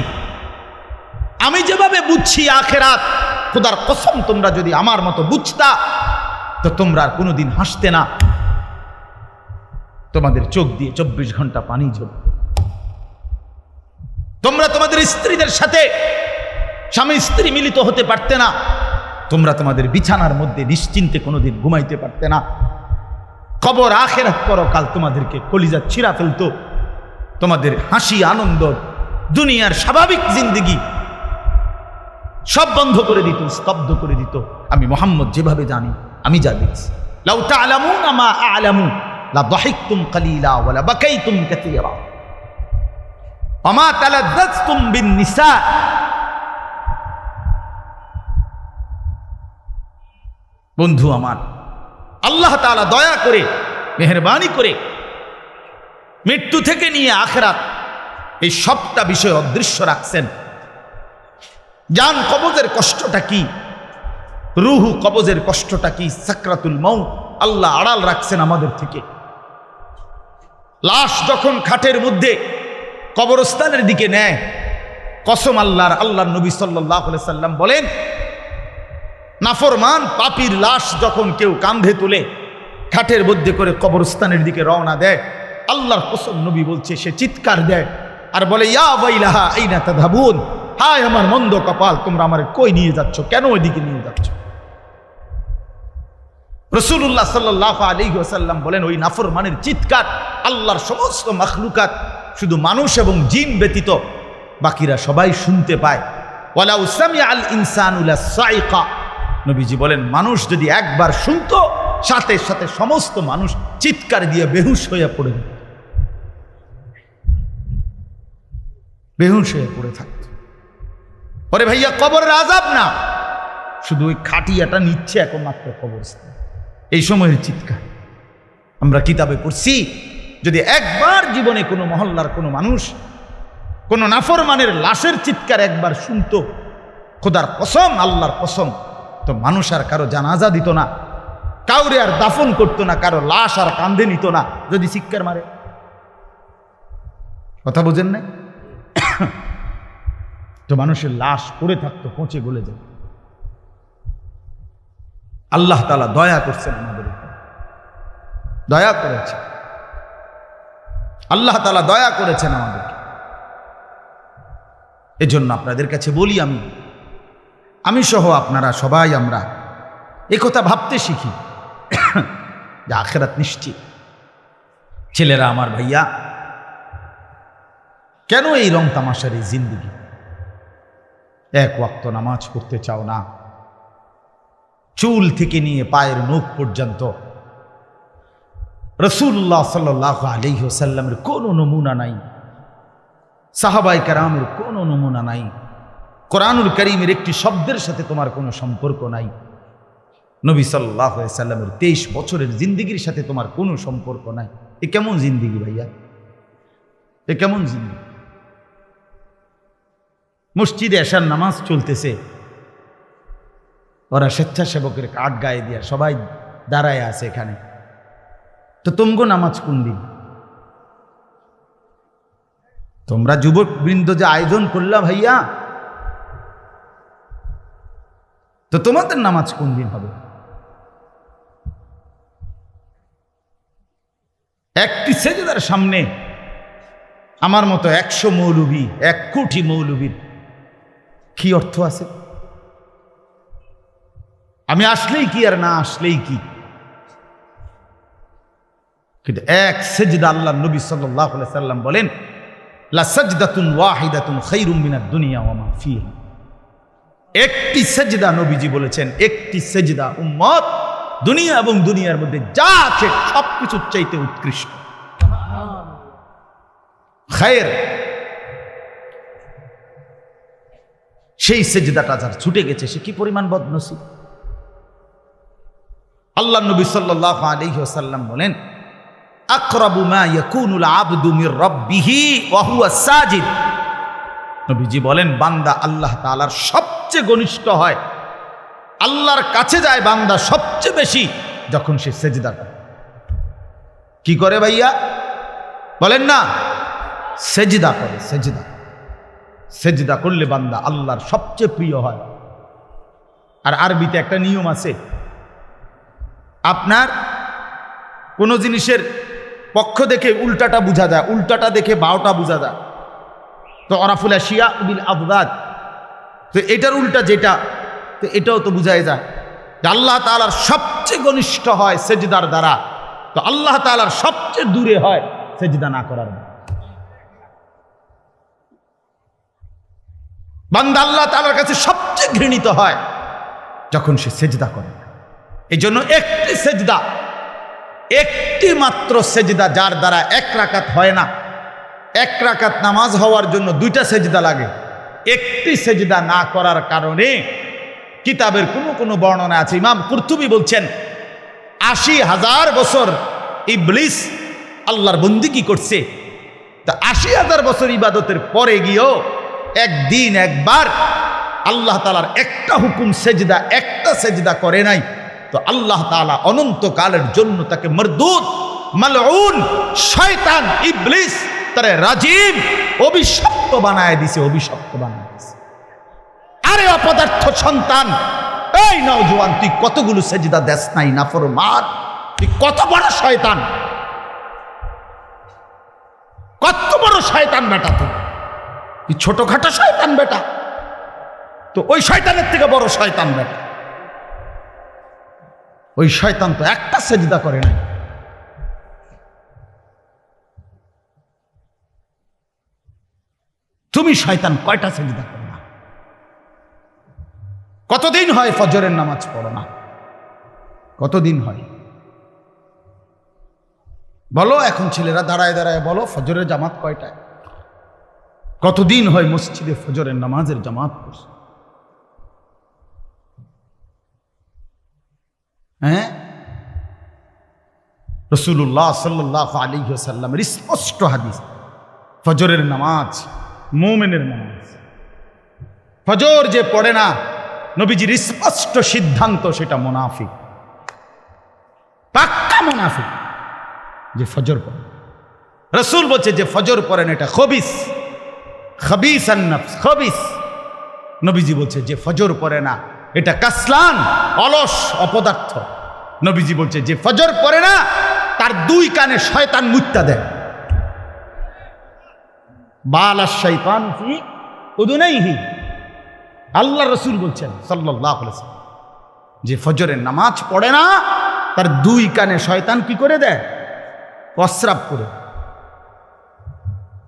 S1: আমি যেভাবে বুঝছি আখিরাত, খোদার কসম তোমরা যদি আমার মতো বুঝতা তো তোমরা আর কোনোদিন হাসতে না, তোমাদের চোখ দিয়ে 24 ঘন্টা পানি ঝরত। তোমরা তোমাদের স্ত্রীদের সাথে স্বামী স্ত্রী মিলিত হতে পারতে না, তোমরা তোমাদের বিছানার মধ্যে নিশ্চিন্তে কোনোদিন ঘুমাইতে পারতে না। কবর, আখিরাত, পরকাল তোমাদেরকে কলিজা ছিঁড়া ফেলতো। তোমাদের হাসি, আনন্দ, দুনিয়ার স্বাভাবিক জিন্দেগি সব বন্ধ করে দিত, স্তব্ধ করে দিত। আমি মুহাম্মদ যেভাবে জানি, আমি যা দেখছি। লাউ তা'লামুনা মা আ'লামু লা দাহিকতুম কালিলা ওয়া লা বাকাইতুম কাসীরা ওয়া মা তালাজ্জাজতুম বিন নিসা। বন্ধু আমার, আল্লাহ তাআলা দয়া করে, মেহেরবানি করে মৃত্যু থেকে নিয়ে আখিরাত এই সবটা বিষয় অদৃশ্য রাখছেন। জান কবজের কষ্টটা কি, রুহু কবজের কষ্টটা কি, সাকরাতুল মাউত আল্লাহ আড়াল রাখছেন আমাদের থেকে। লাশ যখন খাটের মধ্যে কবরস্থানের দিকে নেয়, কসম আল্লাহর, আল্লাহর নবী সাল্লাল্লাহু আলাইহি সাল্লাম বলেন, নাফরমান পাপীর লাশ যখন কেউ কাঁধে তুলে খাটের মধ্যে করে কবরস্থানের দিকে রওনা দেয়, আল্লাহর কসম নবী বলছে, সে চিৎকার দেয় আর বলে, ইয়া ওয়াইলাহা আইনা তাযহাবুন, হায় আমার মন্দ কপাল, তোমরা আমারে কই নিয়ে যাচ্ছ, কেন ওইদিকে নিয়ে যাচ্ছ? রাসূলুল্লাহ সাল্লাল্লাহু আলাইহি ওয়াসাল্লাম বলেন, ওই নাফরমানের চিৎকার আল্লাহর সমস্ত মাখলুকাত, শুধু মানুষ এবং জিন ব্যতীত বাকিরা সবাই শুনতে পায়। ওয়ালাউ সামিআল ইনসানু লাসাইকা, নবীজি বলেন, মানুষ যদি একবার শুনতো, সাথে সাথে সমস্ত মানুষ চিৎকার দিয়ে বেহুশ হয়ে পড়ে যেত, বেহুশ হয়ে পড়ে থাকত। পরে ভাইয়া কবরের আযাব না, শুধু ওই খাটিয়াটা নিচ্ছে একমাত্র কবরস্থান, এই সময়ের চিৎকার। আমরা কিতাবে পড়ছি, যদি একবার জীবনে কোনো মহল্লার কোনো মানুষ কোনো নাফরমানের লাশের চিৎকার একবার শুনতো, খোদার কসম, আল্লাহর কসম, তো মানুষ আর কারো জানাজা দিত না, কাউরে আর দাফন করতো না, কারো লাশ আর কাঁধে নিত না যদি চিৎকার মারে। কথা বোঝেন না? তো মানুষের লাশ পড়ে থাকতো, পচে গলে যেত। আল্লাহ তাআলা দয়া করছেন আমাদের উপর, দয়া করেছেন আল্লাহ তাআলা, দয়া করেছেন আমাদেরকে। এজন্য আপনাদের কাছে বলি, আমি সহ আপনারা সবাই আমরা একথা ভাবতে শিখি যে আখিরাত নিশ্চিত। ছেলেরা আমার, ভাইয়া, কেন এই রং তামাশার এই জিন্দেগি? এক ওয়াক্ত নামাজ পড়তে চাও না, চুল থেকে নিয়ে পায়ের নখ পর্যন্ত রাসূলুল্লাহ সাল্লাল্লাহু আলাইহি ওয়াসাল্লামের কোনো নমুনা নাই, সাহাবায়ে কেরামের কোনো নমুনা নাই, কোরআনুল কারীমের একটি শব্দের সাথে তোমার কোনো সম্পর্ক নাই, নবী সাল্লাল্লাহু আলাইহি ওয়াসাল্লামের 23 বছরের জিন্দেগির সাথে তোমার কোনো সম্পর্ক নাই। এ কেমন জিন্দেগি ভাইয়া? এ কেমন জিন্দেগি? মসজিদে এশার নামাজ চলতেছে, ওরা স্বেচ্ছাসেবকের কার্ড গায়ে দিয়া সবাই দাঁড়ায় আছে এখানে, তো তো তোমগো নামাজ কোন দিন? তোমরা যুবক বৃন্দ যে আয়োজন করলা ভাইয়া, তো তোমাদের নামাজ কোন দিন হবে? একটি সেজদার সামনে আমার মতো 100 মৌলবী, 1 কোটি মৌলবীর কি অর্থ আছে? আমি আসলেই কি আর না আসলেই কি? কিন্তু এক সেজদা, আল্লাহ নবী সাল্লাল্লাহু আলাইহি সাল্লাম বলেন, লা সাজদাতুন ওয়াহিদাতুন খায়রুম মিনাদ দুনিয়া ওয়া মা ফিহা। একটি সেজদা, নবীজি বলেছেন, একটি সেজদা উম্মত দুনিয়া এবং দুনিয়ার মধ্যে যা আছে সবকিছুর চাইতে উৎকৃষ্ট। খায়ের। সেই সেজদাটা যার ছুটে গেছে সে কি পরিমাণ বদনসিব। আল্লাহ নবী সাল্লাল্লাহু আলাইহি ওয়াসাল্লাম বলেন, আকরাবু মা ইয়াকুনুল আবদু মির রাব্বিহি ওয়া হুয়া সাজিদ। নবীজি বলেন, বান্দা আল্লাহ তাআলার সবচেয়ে ঘনিষ্ঠ হয়, আল্লাহর কাছে যায় বান্দা সবচেয়ে বেশি যখন সে সেজদা করে। কি করে ভাইয়া বলেন না? সেজদা করে। সেজদা, সেজদা করলে বান্দা আল্লাহর সবচেয়ে প্রিয় হয়। আর আরবিতে একটা নিয়ম আছে, আপনার কোনো জিনিসের পক্ষ দেখে উল্টাটা বোঝা যায়, উল্টাটা দেখে বাওটা বোঝা যায়। তো আরাফুল আশিয়া বিল আবদাদ, তো এটার উল্টা যেটা, তো এটাও তো বুঝাই যায় যে আল্লাহ তাআলার সবচেয়ে ঘনিষ্ঠ হয় সেজদার দ্বারা, তো আল্লাহ তাআলার সবচেয়ে দূরে হয় সেজদা না করার দ্বারা। বান্দা আল্লাহ তাআলার কাছে সবচেয়ে ঘৃণিত হয় যখন সে সেজদা করে। এই জন্য একটি সেজদা, একটি মাত্র সেজদা যার দ্বারা 1 রাকাত হয় না, 1 রাকাত নামাজ হওয়ার জন্য 2টা সেজদা লাগে। একটি সেজদা না করার কারণে কিতাবের কোনো বর্ণনা আছে, ইমাম কুরতুবী বলছেন 80,000 বছর ইবলিস আল্লাহর বন্দেগী করছে। তা 80,000 বছর ইবাদতের পরে গিয়েও একদিন একবার আল্লাহ তাআলার একটা হুকুম সেজদা, একটা সেজদা করে নাই। তো আল্লাহ তাআলা অনন্তকালের জন্য তাকে মরদুদ, মালউন, শয়তান, ইবলিস, তারে রাজিম, অভিশপ্ত বানায় দিছে, অভিশপ্ত বানায় দিছে। আরে অপদার্থ সন্তান, এই নওজোয়ান, তুই কতগুলো সেজদা দেস নাই নাফরমান, তুই কত বড় শয়তান, কত বড় শয়তান বেটা, তুই ছোটখাটো শয়তান বেটা, তো ওই শয়তানের থেকে বড় শয়তান বেটা। ওই শয়তান তো একটা সেজদা করে না। তুমি শয়তান কয়টা সেজদা করো না? কতদিন হয় ফজরের নামাজ পড়ো না? কতদিন হয় বলো? এখন ছেলেরা দাঁড়ায় দাঁড়ায় বলো ফজরের জামাত কয়টায়? কতদিন হয় মসজিদে ফজরের নামাজের জামাত পড়ছে? হ্যাঁ, রাসূলুল্লাহ সাল্লাল্লাহু আলাইহি ওয়াসাল্লামের স্পষ্ট হাদিস, ফজরের নামাজ মুমিনের নামাজ। ফজর যে পড়ে না, নবীজির স্পষ্ট সিদ্ধান্ত, সেটা মুনাফিক, পাক্কা মুনাফিক যে ফজর পড়ে। রাসূল বলছে যে ফজর পড়েন এটা খবিস, খবিসান নফস, খবিস। নবীজি বলছে যে ফজর পড়ে না এটা কাসলান, অলস, অপদার্থ। নবীজি বলছে যে ফজর পড়ে না তার 2 কানে শয়তান মুত্তা দেয়। বালাশ শাইতান ফি উদুনাইহি, আল্লাহ রাসূল বলছেন সাল্লাল্লাহু আলাইহি ওয়াসাল্লাম, যে ফজরের নামাজ পড়ে না তার 2 কানে শয়তান কি করে দেয়? প্রস্রাব করে,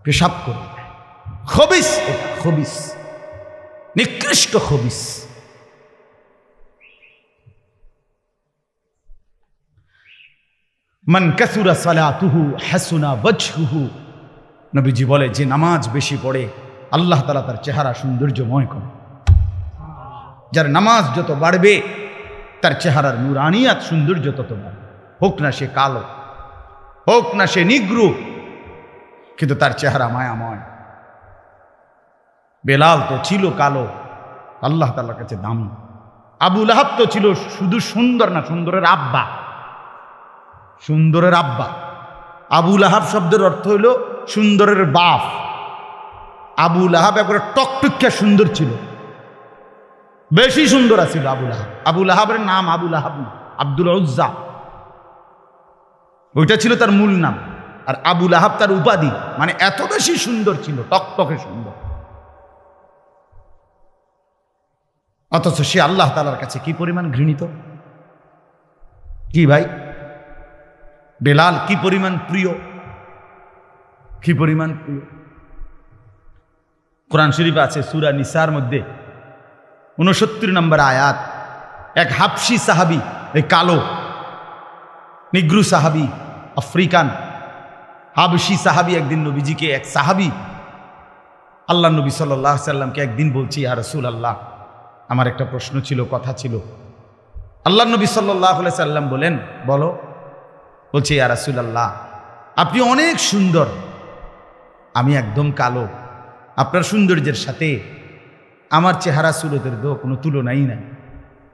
S1: পেশাব করে। খবিস, এটা খবিস, নিকৃষ্ট খবিস। মান কাসুরা সালাতুহু হাসুনা ওয়াজহুহু, নবীজি বলে যে নামাজ বেশি পড়ে আল্লাহ তাআলা তার চেহারা সৌন্দর্যময় করে। যার নামাজ যত বাড়বে তার চেহারার নূরানিয়াত, সৌন্দর্য তত বাড়বে। হোক না সে কালো, হোক না সে নিগ্রু, কিন্তু তার চেহারা মায়াময়। বেলাল তো ছিল কালো, আল্লাহ তাআলার কাছে দাম। আবু লাহাব তো ছিল শুধু সুন্দর না, সুন্দরের আব্বা, সুন্দরের আব্বা। আবু লাহাব শব্দের অর্থ হইল সুন্দরের বাপ। আবু লাহাব একবারে টকটকিয়া সুন্দর ছিল, বেশি সুন্দর আছিল আবু লাহাব। আবু লাহাবের নাম আবু লাহাব না, আব্দুল উজ্জা, ওইটা ছিল তার মূল নাম। আর আবু লাহাব তার উপাধি, মানে এত বেশি সুন্দর ছিল, টকটকে সুন্দর। অথচ সে আল্লাহ তাআলার কাছে কি পরিমাণ ঘৃণিত! কি ভাই, বেলাল কি পরিমাণ প্রিয়, কি পরিমাণ প্রিয়! কোরআন শরীফে আছে সূরা নিসার মধ্যে 69 নম্বর আয়াত, এক হাবশি সাহাবী, এই কালো নিগ্রু সাহাবী, আফ্রিকান হাবশি সাহাবী, একদিন নবীজিকে, এক সাহাবী আল্লাহ নবী সাল্লাল্লাহু আলাইহি সাল্লামকে একদিন বলছি, ইয়া রাসূলুল্লাহ, আমার একটা প্রশ্ন ছিল, কথা ছিল। আল্লাহ নবী সাল্লাল্লাহু আলাইহি সাল্লাম বলেন, বলো। বলছে, ইয়া রাসূলুল্লাহ, আপনি অনেক সুন্দর, আমি একদম কালো, আপনার সৌন্দর্যের সাথে আমার চেহারা সুরতের কোনো তুলনাই নাই।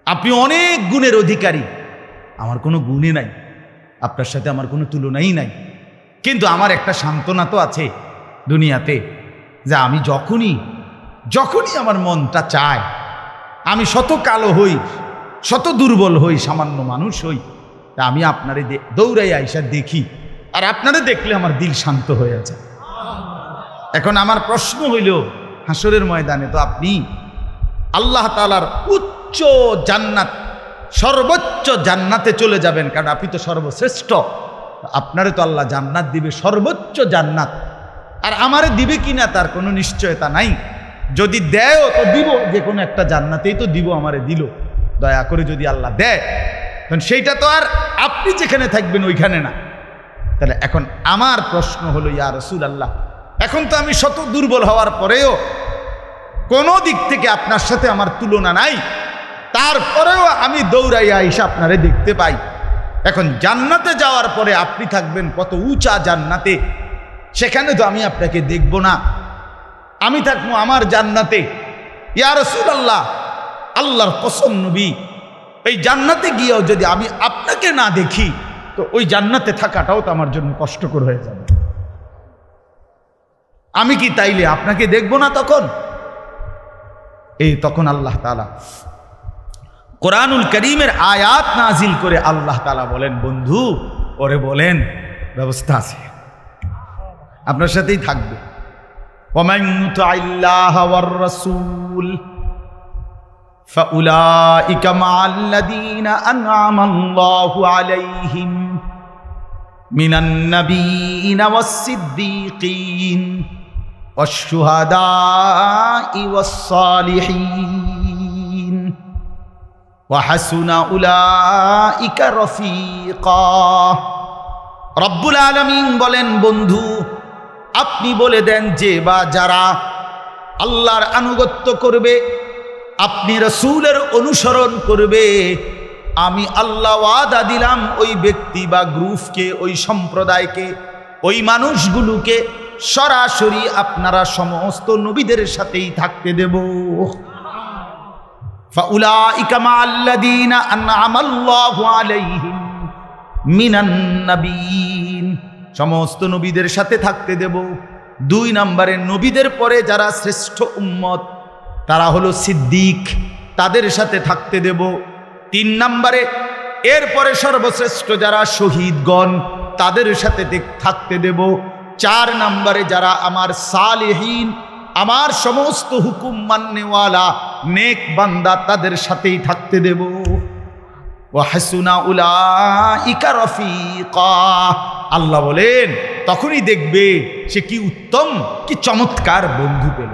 S1: আপনি অনেক গুণের অধিকারী, আমার কোনো গুণে নাই, আপনার সাথে আমার কোনো তুলনাই নাই। কিন্তু আমার একটা সান্ত্বনা তো আছে দুনিয়াতে, যে আমি যখনই আমার মনটা চায়, আমি শত কালো হই, শত দুর্বল হই, সামান্য মানুষ হই, তা আমি আপনারে দৌড়াই আইসা দেখি, আর আপনারে দেখলে আমার দিল শান্ত হয়ে যায়। এখন আমার প্রশ্ন হইল, হাসরের ময়দানে তো আপনি আল্লাহ তাআলার উচ্চ জান্নাত, সর্বোচ্চ জান্নাতে চলে যাবেন, কারণ আপনি তো সর্বশ্রেষ্ঠ। আপনারে তো আল্লাহ জান্নাত দিবে, সর্বোচ্চ জান্নাত। আর আমারে দিবে কিনা তার কোনো নিশ্চয়তা নাই। যদি দেয়ও তো দিব, যে কোনো একটা জান্নাতেই তো দিব, আমারে দিল। দয়া করে যদি আল্লাহ দেয়, তখন সেইটা তো আর আপনি যেখানে থাকবেন ওইখানে না। তাহলে এখন আমার প্রশ্ন হলো, ইয়া রাসূলুল্লাহ, এখন তো আমি শত দুর্বল হওয়ার পরেও কোনো দিক থেকে আপনার সাথে আমার তুলনা নাই, তারপরেও আমি দৌড়াইয়া আইসা আপনারে দেখতে পাই। এখন জান্নাতে যাওয়ার পরে আপনি থাকবেন কত উঁচা জান্নাতে, সেখানে তো আমি আপনাকে দেখব না, আমি থাকবো আমার জান্নাতে। ইয়া রাসূলুল্লাহ, আল্লাহর কসম নবী, এই জান্নাতে গিয়েও যদি আমি আপনাকে না দেখি, তো ওই জান্নাতে থাকাটাও তো আমার জন্য কষ্টকর হয়ে যাবে। আমি কি তাইলে আপনাকে দেখব না তখন? তখন আল্লাহ তাআলা কোরআনুল কারীমের আয়াত নাজিল করে আল্লাহ তাআলা বলেন, বন্ধু ওরে বলেন, ব্যবস্থা আছে, আপনার সাথেই থাকবে। ওয়ামান ইউতি'আল্লাহা ওয়ার রাসূল ফাউলাইকা মা'আল্লাযীনা আন'আমা আল্লাহু আলাইহিম মিনান নাবিয়্যিনা ওয়াস-সিদ্দীকিন ওয়াশ-শুহাদা'i ওয়াস-সালিহিন ওয়া হাসুনা উলাইকা রফিকা। রব্বুল আলামিন বলেন, বন্ধু আপনি বলে দেন যে বা যারা আল্লাহর আনুগত্য করবে, আপনি রাসূলের অনুসরণ করবে, আমি আল্লাহ ওয়াদা দিলাম ওই ব্যক্তি বা গ্রুপকে, ওই সম্প্রদায়কে, ওই মানুষগুলোকে সরাসরি আপনারা সমস্ত নবীদের সাথেই থাকতে দেব। ফাউলাইকা মা'আল্লাযীনা আন'আমা আল্লাহু আলাইহিম মিনান নাবিয়্যিন, সমস্ত নবীদের সাথে থাকতে দেব। 2 নম্বরে নবীদের পরে যারা শ্রেষ্ঠ উম্মত, তারা হলো সিদ্দিক, তাদের সাথে থাকতে দেব। 3 নম্বরে এরপরে সর্বশ্রেষ্ঠ যারা শহীদগণ, তাদের সাথে থাকতে দেব। 4 নম্বরে যারা আমার সালেহীন, আমার সমস্ত হুকুম মাননেওয়ালা নেক বান্দা, তাদের সাথেই থাকতে দেব। ওয়া হাসুনা উলাইকা রফিকা, আল্লাহ বলেন তখনই দেখবে সে কি উত্তম, কি চমৎকার বন্ধু পেল।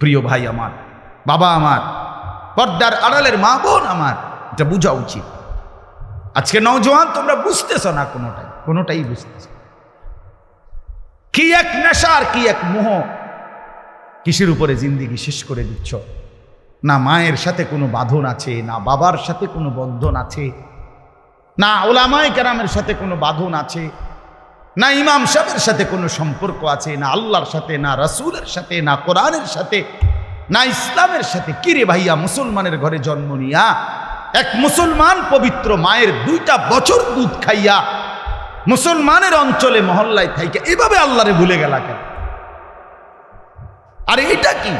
S1: প্রিয় ভাই আমার, বাবা আমার, পর্দার আড়ালের মা বোন আমার, এটা বোঝা উচিত। আজকে নওজোয়ান তোমরা বুঝতেছ না, কোনোটাই বুঝতেছ। কি এক নেশার, কি এক মোহ, কিসের উপরে জিন্দেগি শেষ করে দিচ্ছ। না মায়ের সাথে কোনো বাঁধন আছে, না বাবার সাথে কোনো বন্ধন আছে, না ওলামায়ে কেরামের সাথে কোনো বাঁধন আছে, না ইমাম সাহেবের সাথে কোনো সম্পর্ক আছে, না আল্লাহর সাথে, না রাসূলের সাথে, না কোরআনের সাথে, না ইসলামের সাথে। কিরে ভাইয়া, মুসলমানের ঘরে জন্ম নিয়া এক মুসলমান পবিত্র মায়ের 2টা বছর দুধ খাইয়া মুসলমানের অঞ্চলে মহল্লায় থাইকে এভাবে আল্লাহরে ভুলে গেলা কেন? আর এটা কি?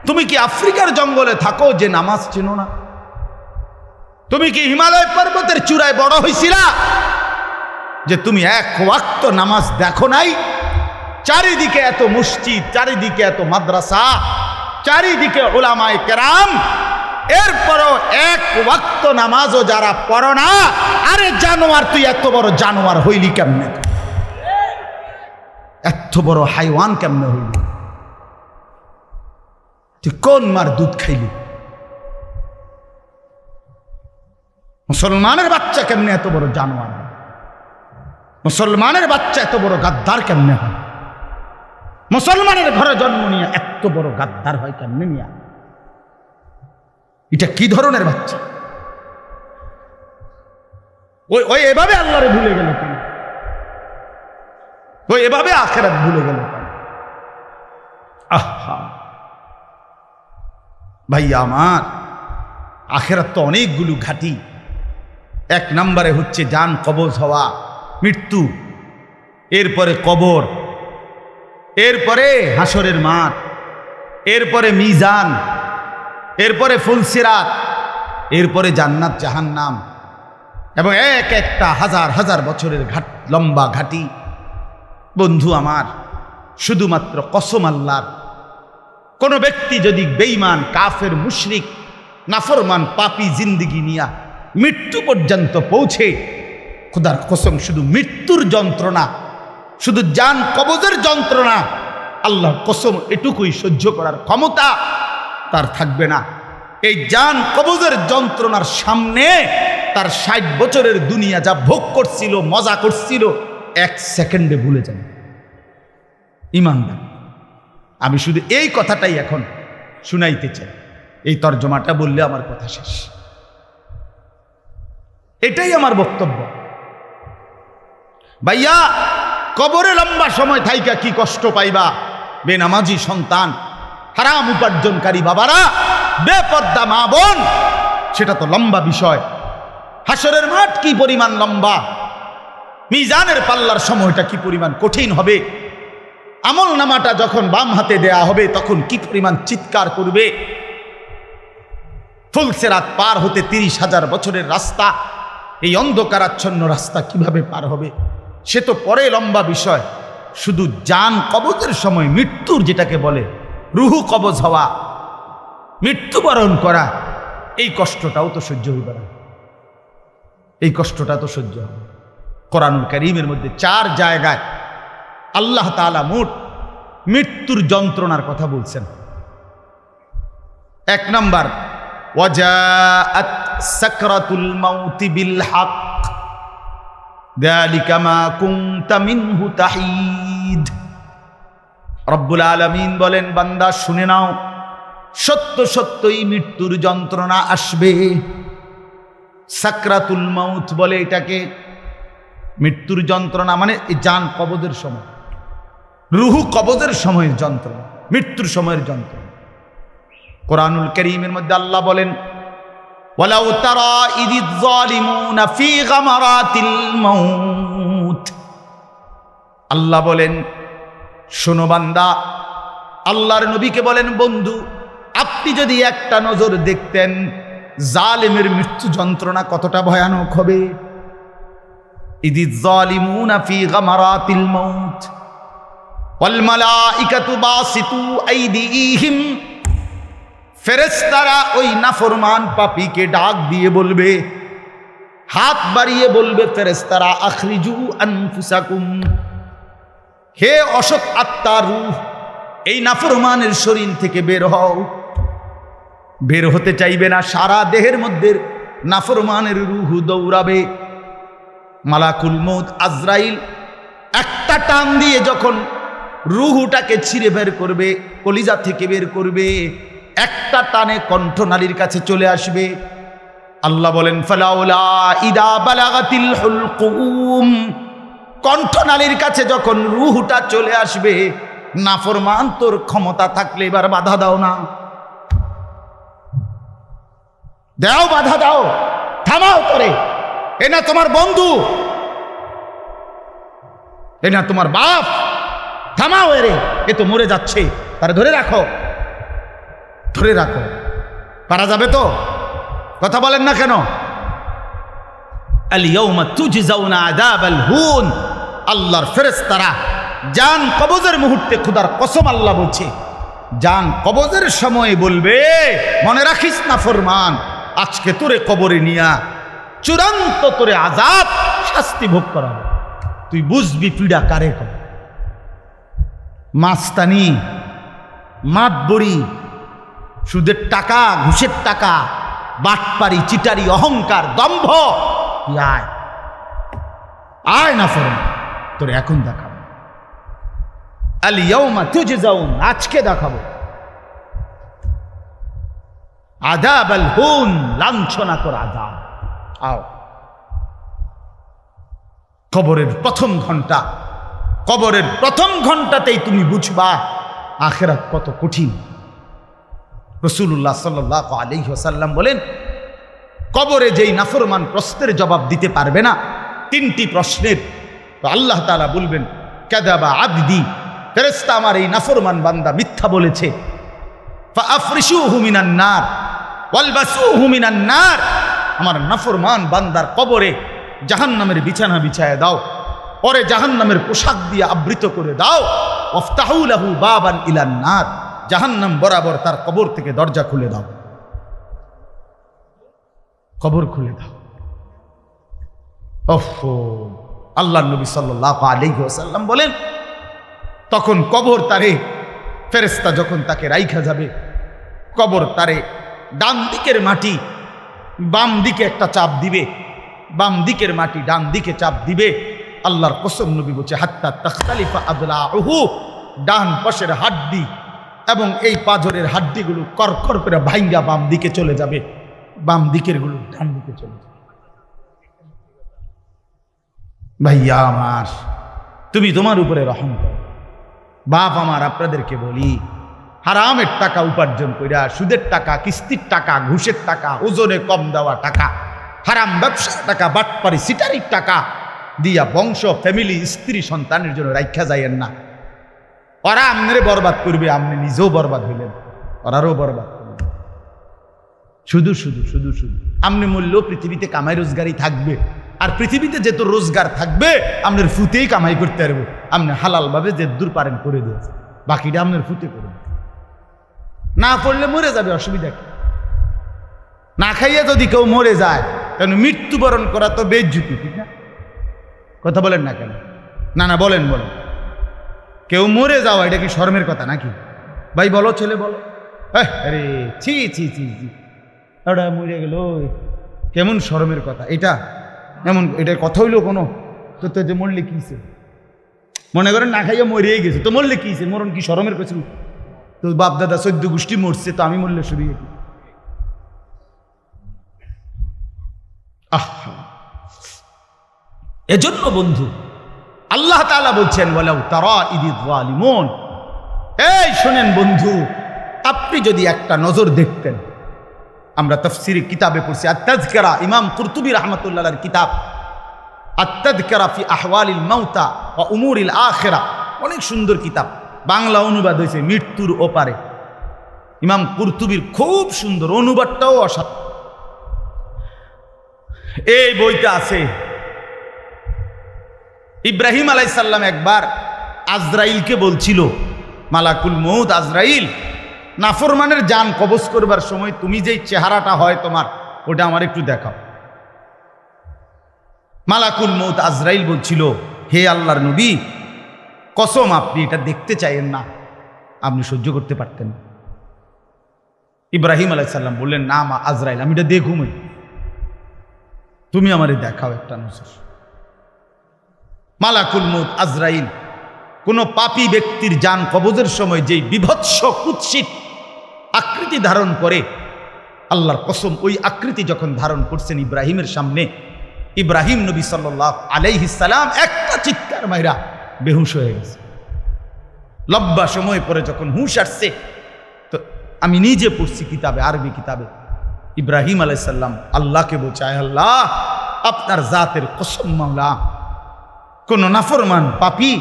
S1: তুমি কি আফ্রিকার জঙ্গলে থাকো যে নামাজ চেনো না? তুমি কি হিমালয় পর্বতের চূড়ায় বড় হইছিলা যে তুমি এক ওয়াক্ত নামাজ দেখো নাই? চারিদিকে এত মসজিদ, চারিদিকে এত মাদ্রাসা, চারিদিকে উলামায়ে কেরাম, এরপরও এক ওয়াক্ত নামাজও যারা পড়ো না। আরে জানোয়ার, তুই এত বড় জানোয়ার হইলি কেমনে? এত বড় হাইওয়ান কেমনে হইলি? তুই কোন মার দুধ খাইলি? মুসলমানের বাচ্চা কেমনে এত বড় জানোয়ার? মুসলমানের বাচ্চা এত বড় গাদ্দার কেমনে হয়? মুসলমানের ঘরে জন্ম নিয়ে এত বড় গাদ্দার হয় কেমনে নিয়া? এটা কি ধরনের বাচ্চা? ওই এভাবে আল্লাহরে ভুলে গেল কেন? ওই এভাবে আখিরাত ভুলে গেল কেন? আহা ভাইয়া আমার, আখিরাত তো অনেকগুলো ঘাটি। 1 নম্বরে হচ্ছে জান কবজ হওয়া, মৃত্যু, এরপরে কবর, এরপরে হাসরের মাঠ, এরপরে মিজান, এরপরে ফুলসিরাত, এরপরে জান্নাত জাহান্নাম, এবং এক একটা হাজার হাজার বছরের লম্বা ঘাটি। বন্ধু আমার, শুধুমাত্র কসম আল্লাহর, কোন ব্যক্তি যদি বেঈমান, কাফের, মুশরিক, নাফরমান, পাপী জিন্দেগি নিয়া মৃত্যু পর্যন্ত পৌঁছে, খোদার কসম শুধু মৃত্যুর যন্ত্রণা, শুধু জান কবজের যন্ত্রণা, আল্লাহর কসম এটুকুই সহ্য করার ক্ষমতা তার থাকবে না। এই জান কবজের যন্ত্রণার সামনে তার 60 বছরের দুনিয়া যা ভোগ করছিল, মজা করছিল, 1 সেকেন্ডে ভুলে যাবে। ইমানদার, আমি শুধু এই কথাটাই এখন শুনাইতে চাই। এই তর্জমাটা বললে আমার কথা শেষ। এটাই আমার বক্তব্য। ভাইয়া, কবরে লম্বা সময় থাইকা কি কষ্ট পাইবা? বেনামাজি সন্তান, হারাম উপার্জনকারী বাবারা, বেপর্দা মা বোন, সেটা তো লম্বা বিষয়। হাসরের মাঠ কি পরিমাণ লম্বা, মিজানের পাল্লার সময়টা কি পরিমাণ কঠিন হবে, আমল নামাটা যখন বাম হাতে দেয়া হবে তখন কি পরিমাণ চিৎকার করবে। ফুলসিরাত পার হতে 30,000 বছরের রাস্তা, এই অন্ধকারাচ্ছন্ন রাস্তা কিভাবে পার হবে সে তো পরে লম্বা বিষয়। শুধু জান কবজের সময় মৃত্যুর, যেটাকে বলে রুহু কবজ হওয়া, মৃত্যুবরণ করা, এই কষ্টটাও তো সহ্য হইবে না। এই কষ্টটা তো সহ্য হবে। কোরআনুল কারীমের মধ্যে 4 জায়গায় আল্লাহ তাআলা মোট মৃত্যুর যন্ত্রণার কথা বলছেন। 1 নম্বর, ওয়াজাআত সাকরাতুল মাউতি বিল হক যালিকা মা কুনতা মিনহু তাহিদ। রব্বুল আলামিন বলেন, বান্দা শুনে নাও, সত্য সত্যই মৃত্যুর যন্ত্রণা আসবে। সাকরাতুল মাউত বলে এটাকে। মৃত্যুর যন্ত্রণা মানে এই জান কবজের সময়, রুহু কবজের সময়ের যন্ত্রণা, মৃত্যুর সময়ের যন্ত্রণা। কোরআনুল কারীমের মধ্যে আল্লাহ বলেন, ওয়ালাউ তারা ইযিয যালিমুনা ফি গামারাতিল মাউত। আল্লাহ বলেন, শোনো বান্দা, আল্লাহর নবীকে বলেন, বন্ধু আপনি যদি একটা নজর দেখতেন জালেমের মৃত্যু যন্ত্রণা কতটা ভয়ানক হবে। ইযিয যালিমুনা ফি গামারাতিল মাউত ওয়াল মালাইকাতু বাসিতু আইদিহিম। ফেরেশতারা ওই নাফরমান পাপীকে ডাক দিয়ে বলবে, হাত বাড়িয়ে বলবে ফেরেশতারা, আখরিজু আনফুসাকুম, হে অসৎ আত্মার রূহ, এই নাফরমানের শরীর থেকে বের হও। বের হতে চাইবে না, সারা দেহের মধ্যে নাফরমানের রূহ দৌড়াবে। মালাকুল মউত আজরাইল একটা টান দিয়ে যখন রূহটাকে ছিঁড়ে বের করবে, কলিজা থেকে বের করবে, একটা টানে কণ্ঠনালীর কাছে চলে আসবে। আল্লাহ বলেন, ফালাউলা ইদা বালাগাতিল হুলকুম, কণ্ঠনালীর কাছে যখন রূহটা চলে আসবে, নাফরমান তোর ক্ষমতা থাকলে এবার বাধা দাও না। দাও, বাধা দাও, থামাও করে। এ না তোমার বন্ধু, এ না তোমার বাপ, থামাও এরে, এ তো মরে যাচ্ছে, তারা ধরে রাখো, ধরে রাখো। পারা যাবে তো? কথা বলেন না কেন? আল ইয়াউমা তুজজাউনা আযাবাল হুন, আল্লাহর ফেরেশতারা জান কবজের মুহূর্তে, খোদার কসম আল্লাহ বলছে, জান কবজের সময় বলবে, মনে রাখিস না ফরমান, আজকে তোরে কবরে নিয়া চূড়ান্ত তোরে আযাব শাস্তি ভোগ করাবো। তুই বুঝবি পীড়া কারে কর। মাস্তানি, মাতবড়ি, সুদের টাকা, ঘুষের টাকা, বাটপারি, চিটারি, অহংকার, দম্ভ, আয় আয় না ফরমান, তোরে এখন দেখাবো। আল ইয়াউমা তুজজাউন, আজকে দেখাবো আযাবাল হুন, লাঞ্ছনা কর আযাব। আও কবরের প্রথম ঘন্টা, কবরের প্রথম ঘন্টাতেই তুমি বুঝবা আখিরাত কত কঠিন। রাসূলুল্লাহ সাল্লাল্লাহু আলাইহি ওয়াসাল্লাম বলেন, কবরে যেই নাফরমান প্রশ্নের জবাব দিতে পারবে না, তিনটি প্রশ্নের, তো আল্লাহ তাআলা বলবেন, কাযাবা আবদি, ফেরেশতা আমার এই নাফরমান বান্দা মিথ্যা বলেছে। ফাআফরিশুহু মিনান নার ওয়ালবাসুহু মিনান নার, আমার নাফরমান বান্দার কবরে জাহান্নামের বিছানা বিছায় দাও, পরে জাহান্নামের পোশাক দিয়ে আবৃত করে দাও। ওয়াফতাহু লাহু বাবান ইলান নার, জাহান্নাম বরাবর তার কবর থেকে দরজা খুলে দাও, কবর খুলে দাও। ওফো, আল্লাহর নবী সাল্লাল্লাহু আলাইহি ওয়াসাল্লাম বলেন, তখন কবর তারে, ফেরেশতা যখন তাকে রাইখা যাবে, কবর তারে ডান দিকের মাটি বাম দিকে একটা চাপ দিবে, বাম দিকের মাটি ডান দিকে চাপ দিবে। আল্লাহর কসম, নবী বলছে, হাত্তা তাখতালিফা আদলাউহু, ডান পাশের হাড্ডি এবং এই পাঁজরের হাড্ডিগুলো করকর করে ভাঙ্গা বাম দিকে চলে যাবে, বাম দিকের গুলো ডান দিকে চলে যাবে। ভাইয়া আমার, তুমি তোমার উপরে রহম করো। বাপ আমার, আপনাদেরকে বলি, হারামের টাকা উপার্জন কইরা, সুদের টাকা, কিস্তির টাকা, ঘুষের টাকা, ওজনে কম দেওয়া টাকা, হারাম ব্যবসার টাকা, বাটপারি সিটারির টাকা দিয়া বংশ, ফ্যামিলি, স্ত্রী, সন্তানের জন্য রাইখা যাইয়েন না। ওরা আমনে বরবাদ করবে, আপনি নিজেও বরবাদ হইলেন, ওরারও বরবাদ করবেন। শুধু শুধু শুধু শুধু আপনি মূল্য পৃথিবীতে কামাই রোজগারই থাকবে, আর পৃথিবীতে যেত রোজগার থাকবে আপনার ফুতেই কামাই করতে পারবো। আপনি হালাল ভাবে যে দূর পারেন করে দিয়েছে, বাকিটা আপনার ফুতে করবেন। না করলে মরে যাবে, অসুবিধা কি? না খাইয়ে যদি কেউ মরে যায়, কেন মৃত্যুবরণ করা তো বেজ্জুতি, ঠিক না? কথা বলেন না কেন? না না, বলেন বলেন। কেউ মরে যাওয়া এটা কি শরমের কথা নাকি? ভাই বলো, ছেলে বলো। আরে ছি ছি ছি ছি, ওটা মরে গেল, কেমন শরমের কথা এটা? এমন এটার কথা হইলো কোনো? তো তো যে মরলে কিছে, মনে করেন না খাইয়া মরিয়ে গেছে, তো মরলে কিছে? মরণ কি শরমের পেছন? তো বাপ দাদা 14 গোষ্ঠী মরছে, তো আমি মরলে শুরু। এজন্য বন্ধু, আল্লাহ তাআলা বলছেন, ওয়ালাউ তারা ইদিয যালিমুন, এই শোনেন বন্ধু, আপনি যদি একটা নজর দেখতেন। আমরা তাফসীরে কিতাবে পড়ছি, আত-তাযকিরা, ইমাম কুরতুবী রাহমাতুল্লাহর কিতাব আত-তাযকিরা ফি আহওয়ালিল মাউতা ওয়া উমুরিল আখিরা, অনেক সুন্দর কিতাব, বাংলা অনুবাদ হয়েছে মৃত্যুর ওপারে। ইমাম কুরতুবীর খুব সুন্দর অনুবাদটাও অসাধারণ। এই বইটা আছে, ইব্রাহিম আলাইহিস সালাম একবার আজরাইলকে বলছিল, মালাকুল মউত আজরাইল, নাফরমানের জান কবজ করবার সময় তুমি যেই চেহারাটা হয় তোমার, ওটা আমার একটু দেখাও। মালাকুল মউত আজরাইল বলছিল, হে আল্লাহর নবী, কসম আপনি এটা দেখতে চাইেন না, আপনি সহ্য করতে পারতেন। ইব্রাহিম আলাইহিস সালাম বললেন, না মা আজরাইল, আমি এটা দেখুমই, তুমি আমারে দেখাও একটা নজর। মালাকুল মউত আজরাইল কোন পাপী ব্যক্তির জান কবজের সময় যেই বিভৎস কুৎসিত আকৃতি ধারণ করে, আল্লাহর কসম ওই আকৃতি যখন ধারণ করছেন ইব্রাহিমের সামনে, ইব্রাহিম নবী সাল্লাল্লাহু আলাইহিস সালাম একটা চিৎকার মাইরা বেহুশ হয়ে গেছে। লম্বা সময় পরে যখন হুঁশ আসছে, তো আমি নিজে পড়ছি কিতাবে, আরবি কিতাবে, ইব্রাহিম আলাইহিস সালাম আল্লাহকে বলছে, আল্লাহ আপনার জাতের কসম মাওলা, কোন নাফরমান পাপী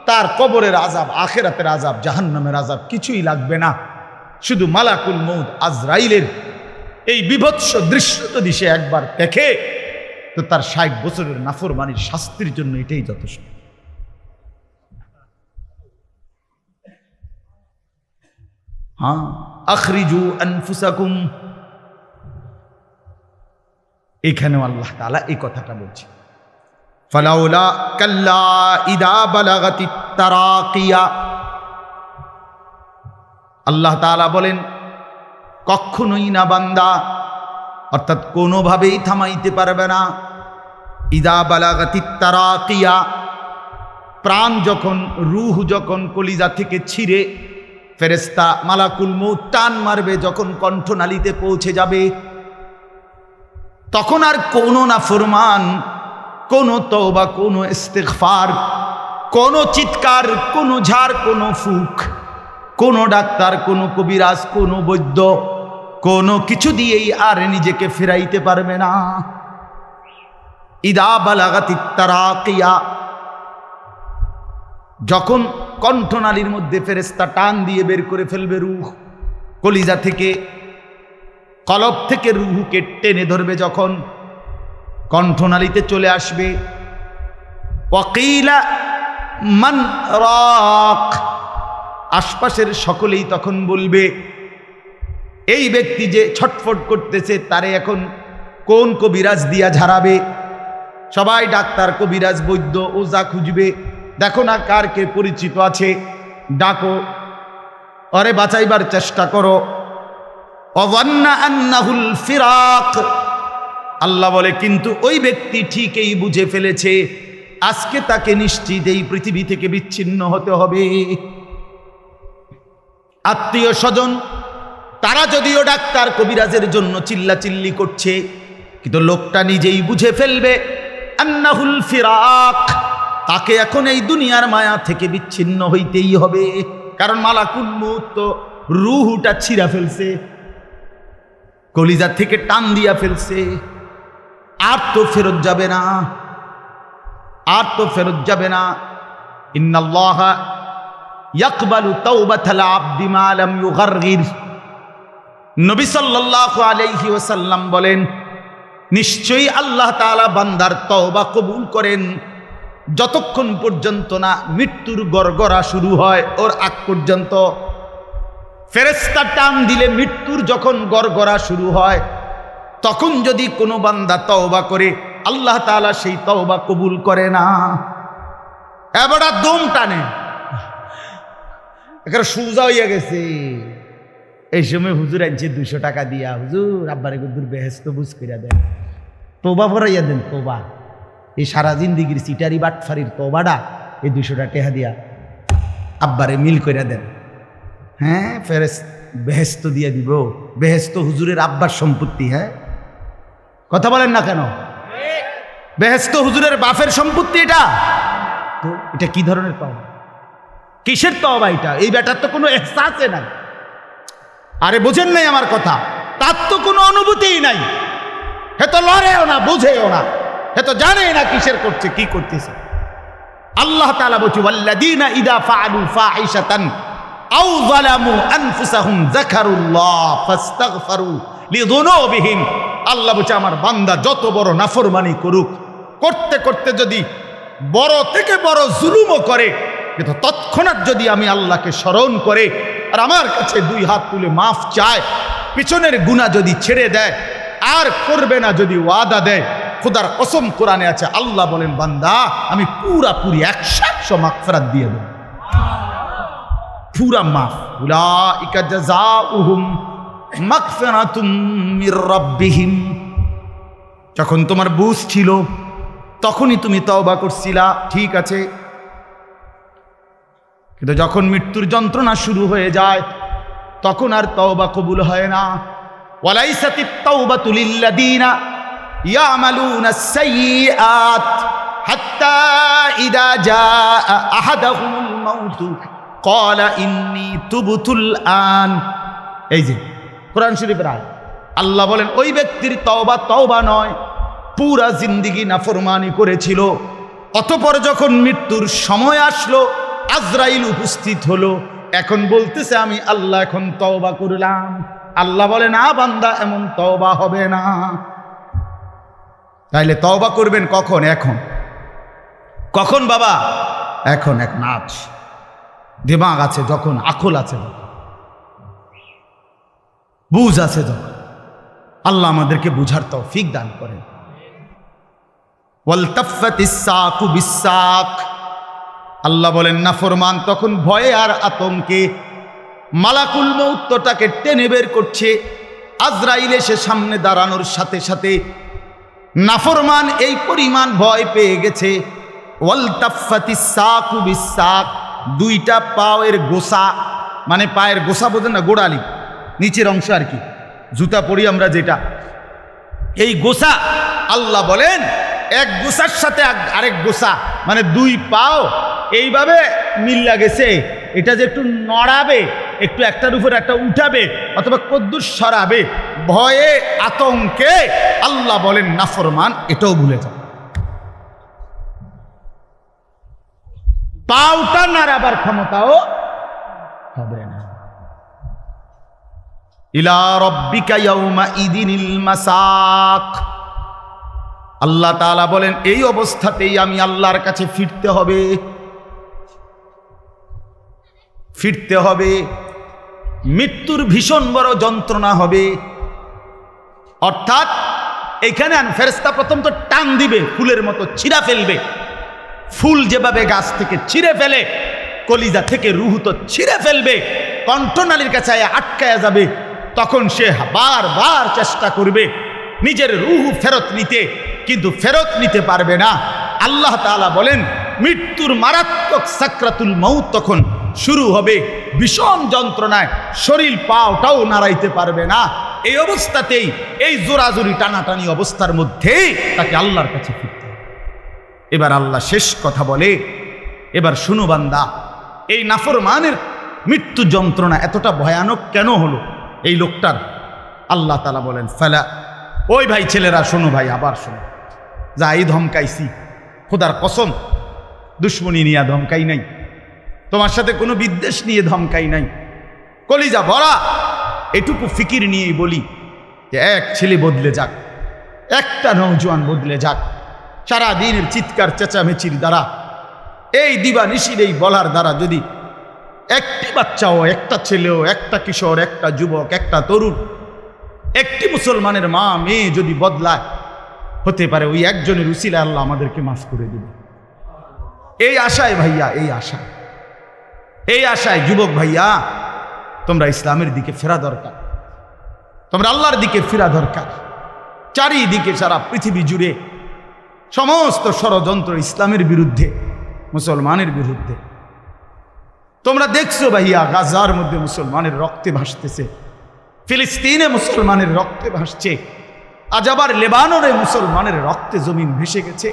S1: তার কবরের আযাব, আখিরাতের আযাব, জাহান্নামের আযাব কিছুই লাগবে না, শুধু মালাকুল মউত আজরাইলের এই বিভৎস দৃশ্য যদি সে একবার দেখে তো তার ৬০ বছরের নাফরমানির শাস্তির জন্য এটাই যথেষ্ট। হ্যাঁ, আখরিজু আনফুসাকুম, এখানেও আল্লাহ তাআলা এই কথাটা বলছে। ফালাউলা কাল্লা ইদা বালাগাতিত তারাকিয়া, আল্লাহ তাআলা বলেন কখনোই না বান্দা, অর্থাৎ কোনোভাবেই থামাইতে পারবে না। ইদা বালাগাতিত তারাকিয়া, প্রাণ যখন, রূহ যখন কলিজা থেকে ছিঁড়ে ফেরেশতা মালাকুল মউত টান মারবে, যখন কণ্ঠনালীতে পৌঁছে যাবে, তখন আর কোনো নাফরমান, কোনো তওবা, কোনো ইস্তিগফার, কোনো চিৎকার, কোনো ঝাড়, কোনো ফুক, কোনো ডাক্তার, কোনো কবিরাজ, কোনো বৈদ্য, কোনো কিছু দিয়েই আর নিজেকে ফেরাইতে পারবে না। ইদা বালাগাতিত তারাকিয়া, যখন কণ্ঠনালীর মধ্যে ফেরেশতা টান দিয়ে বের করে ফেলবে রূহ, কলিজা থেকে, কলব থেকে রূহকে টেনে ধরবে, যখন কণ্ঠনালীতে চলে আসবে, ওয়াকিলা মান রাক, আশপাশের সকলেই তখন বলবে এই ব্যক্তি যে ছটফট করতেছে তারে এখন কোন কবিরাজ দিয়া ঝাড়াবে। সবাই ডাক্তার, কবিরাজ, বৈদ্য, ওঝা খুঁজবে, দেখো না কার কে পরিচিত আছে, ডাকো, আরে বাঁচাইবার চেষ্টা করো। ওয়ান্না আন্নাহুল ফিরাক, আল্লাহ বলে কিন্তু ওই ব্যক্তি ঠিকই বুঝে ফেলেছে আজকে তাকে নিশ্চিত এই পৃথিবী থেকে বিচ্ছিন্ন হতে হবে। আত্মীয় স্বজন তারা যদিও ডাক্তার কবিরাজের জন্য চিল্লাচিল্লি করছে, কিন্তু লোকটা নিজেই বুঝে ফেলবে আন্নাহুল ফিরাক, তাকে এখন এই দুনিয়ার মায়া থেকে বিচ্ছিন্ন হইতেই হবে। কারণ মালাকুল মউত তো রূহটা ছিঁড়া ফেলছে, কলিজা থেকে টান দিয়া ফেলছে, আর তো ফেরত যাবে না, আর তো ফেরত যাবে না। ইন্নাল্লাহা ইয়াকবালু তাওবাতাল আবদি মা লাম ইউগারগির, নবী সাল্লাল্লাহু আলাইহি ওয়াসাল্লাম বলেন নিশ্চয়ই আল্লাহ তাআলা বান্দার তওবা কবুল করেন যতক্ষণ পর্যন্ত না মৃত্যুর গড়গড়া শুরু হয়, ওর আগ পর্যন্ত। ফেরেশতা টান দিলে মৃত্যুর যখন গড়গড়া শুরু হয় তখন যদি কোনো বান্দা তওবা করে আল্লাহ তাআলা সেই তওবা কবুল করে না। এবার দম টানে, একেবারে সোজা হইয়া গেছে। এই সময় হুজুর আনছে 200 টাকা দিয়া, হুজুর আব্বারে গুদুর বেহেশত বুঝ কইরা দেন, তওবা ফরাইয়া দেন, তওবা। এই সারা জিন্দিগির সিটারি বাটফারির তওবাটা এই 200 টাকা দিয়া আব্বারে মিল কইরা দেন। হ্যাঁ, বেহেশত দিয়ে দিব। বেহেশত হুজুরের আব্বার সম্পত্তি। হ্যাঁ, কথা বলেন না কেন? বেহেশত হুজুরের বাপের সম্পত্তি। এটা তো এটা কি ধরনের তওবা, কিসের তওবা এটা? এই বেটার তো কোনো এহসাসে নাই। আরে বোঝেন নাই আমার কথা? তার তো কোনো অনুভূতিই নাই, হে তো লড়েও না, বুঝেও না, হে তো জানেই না কিসের করছে, কি করতেছে। আল্লাহ তাআলা বলছে ওয়াল্লাযীনা ইযা ফাআলু ফাহিশাতান আও যালামু আনফুসাহুম যাকারুল্লাহ ফাস্তাগফারু লিযুনুবিহিম। আল্লাহ বলছে আমার বান্দা যত বড় নাফরমানি করুক, করতে করতে যদি বড় থেকে বড় জুলুমও করে, কিন্তু তৎক্ষণাৎ যদি আমি আল্লাহকে স্মরণ করে আর আমার কাছে 2 হাত তুলে মাফ চায়, পিছনের গুনাহ যদি ছেড়ে দেয় আর করবে না যদি ওয়াদা দেয়, খোদার কসম কোরআনে আছে, আল্লাহ বলেন বান্দা আমি পুরাপুরি 100% মাগফিরাত দিয়ে দেব, পুরা মাফ। উলাইকা জাযাউহুম মাগফিরাতুম মির রাব্বিহিম। যখন তোমার বুঝ ছিল তখনই তুমি তওবা করছিলা, ঠিক আছে, কিন্তু যখন মৃত্যুর যন্ত্রণা শুরু হয়ে যায় তখন আর তওবা কবুল হয় না। ওয়ালাইসাতিত তাওবাতু লিল্লাযীনা ইয়ামালুনাস সাইয়্যাত হাত্তা ইযা জাআ আহাদাহুমুল মাউতু ক্বালা ইন্নী তুবতুল আন। এই যে কোরআন শরীফের আয়াত, আল্লাহ বলেন ওই ব্যক্তির তওবা তওবা নয়, পুরা জিন্দেগি নাফরমানি করেছিল। অতঃপর যখন মৃত্যুর সময় আসলো, আজরাইল উপস্থিত হলো, এখন বলতেছে আমি আল্লাহ এখন তওবা করলাম। আল্লাহ বলে না বান্দা, এমন তওবা হবে না। তাইলে তওবা করবেন কখন? এখন। কখন বাবা? এখন। এখন আজ দিমাগ আছে যখন, আকল আছে যখন, বুঝ আছে যখন। আল্লাহ আমাদেরকে বুঝার তৌফিক দান করেন। ওয়ালতাফাতিস সাকু বিসাক, আল্লাহ বলেন নাফরমান তখন ভয়ে আর আতঙ্কে মালাকুল মউত তাকে টেনে বের করছে। আজরাইল এসে সামনে দাঁড়ানোর সাথে সাথে নাফরমান এই পরিমাণ ভয় পেয়ে গেছে। ওয়ালতাফাতিস সাকু বিসাক, দুইটা পায়ের গোসা, মানে পায়ের গোসা বোঝেন না, গোড়ালি নিচের অংশ আর কি, জুতা পরি আমরা যেটা, এই গোসা আল্লাহ বলেন এক গোসার সাথে আরেক গোসা, মানে দুই পাও এইভাবে মিল্লা গেছে। এটা যে একটু নড়াবে, একটু একটার উপর একটা উঠাবে অথবা কদ্দুর সরাবে, ভয়ে আতঙ্কে আল্লাহ বলেন নাফরমান এটাও ভুলে যাও। পাওটা নাড়াবার ক্ষমতাও হবে না। ইলা রাব্বিকা ইয়াউমা ইদিনিল মাসাক, আল্লাহ তাআলা বলেন এই অবস্থাতেই আমি আল্লাহর কাছে ফিরতে হবে, ফিরতে হবে। মৃত্যুর ভীষণ বড় যন্ত্রণা হবে। অর্থাৎ এখানে ফেরেশতা প্রথম তো টান দিবে, ফুলের মতো ছিঁড়া ফেলবে। ফুল যেভাবে গাছ থেকে ছিঁড়ে ফেলে, কলিজা থেকে রুহ তো ছিঁড়ে ফেলবে, কণ্ঠনালীর কাছে আটকায়া যাবে। তখন সে বারবার চেষ্টা করবে নিজের রুহ ফেরত নিতে, কিন্তু ফেরত নিতে পারবে না। আল্লাহ তাআলা বলেন মৃত্যুর মারাত্মক সাকরাতুল মউত তখন শুরু হবে, ভীষণ যন্ত্রণায় শরীর পাওটাও নাড়াইতে পারবে না। এই অবস্থাতেই, এই জোরাজুরি টানাটানি অবস্থার মধ্যেই তাকে আল্লাহর কাছে ফিরতে হবে। এবার আল্লাহ শেষ কথা বলে, এবার শুনো বান্দা, এই নাফরমানের মৃত্যু যন্ত্রণা এতটা ভয়ানক কেন হলো এই লোকটার? আল্লাহ তাআলা বলেন ফালা, ওই ভাই ছেলেরা শোনো, ভাই আবার শোনো, যা এই ধমকাইছি, খোদার কসম দুশ্মনী নিয়ে ধমকাই নাই, তোমার সাথে কোনো বিদ্বেষ নিয়ে ধমকাই নাই, কলিজা ভরা এটুকু ফিকির নিয়েই বলি যে এক ছেলে বদলে যাক, একটা নওজোয়ান বদলে যাক, সারা দিনের চিৎকার চেঁচামেচির দ্বারা, এই দিবানিশির এই বলার দ্বারা যদি একটি বাচ্চাও, একটা ছেলেও, একটা কিশোর, একটা যুবক, একটা তরুণ, একটি মুসলমানের মা মেয়ে যদি বদলায়, হতে পারে ওই একজনের উসিলায় আল্লাহ আমাদেরকে মাফ করে দিবে। এই আশায় ভাইয়া, এই আশায় যুবক ভাইয়া, তোমরা ইসলামের দিকে ফেরা দরকার, তোমরা আল্লাহর দিকে ফেরা দরকার। চারিদিকে সারা পৃথিবী জুড়ে সমস্ত ষড়যন্ত্র ইসলামের বিরুদ্ধে, মুসলমানের বিরুদ্ধে। তোমরা দেখছো ভাইয়া, গাজার মধ্যে মুসলমানের রক্তে ভাসতেছে, ফিলিস্তিনে মুসলমানের রক্তে ভাসছে, আজ আবার লেবাননে মুসলমানের রক্তে জমিন ভেসে গেছে।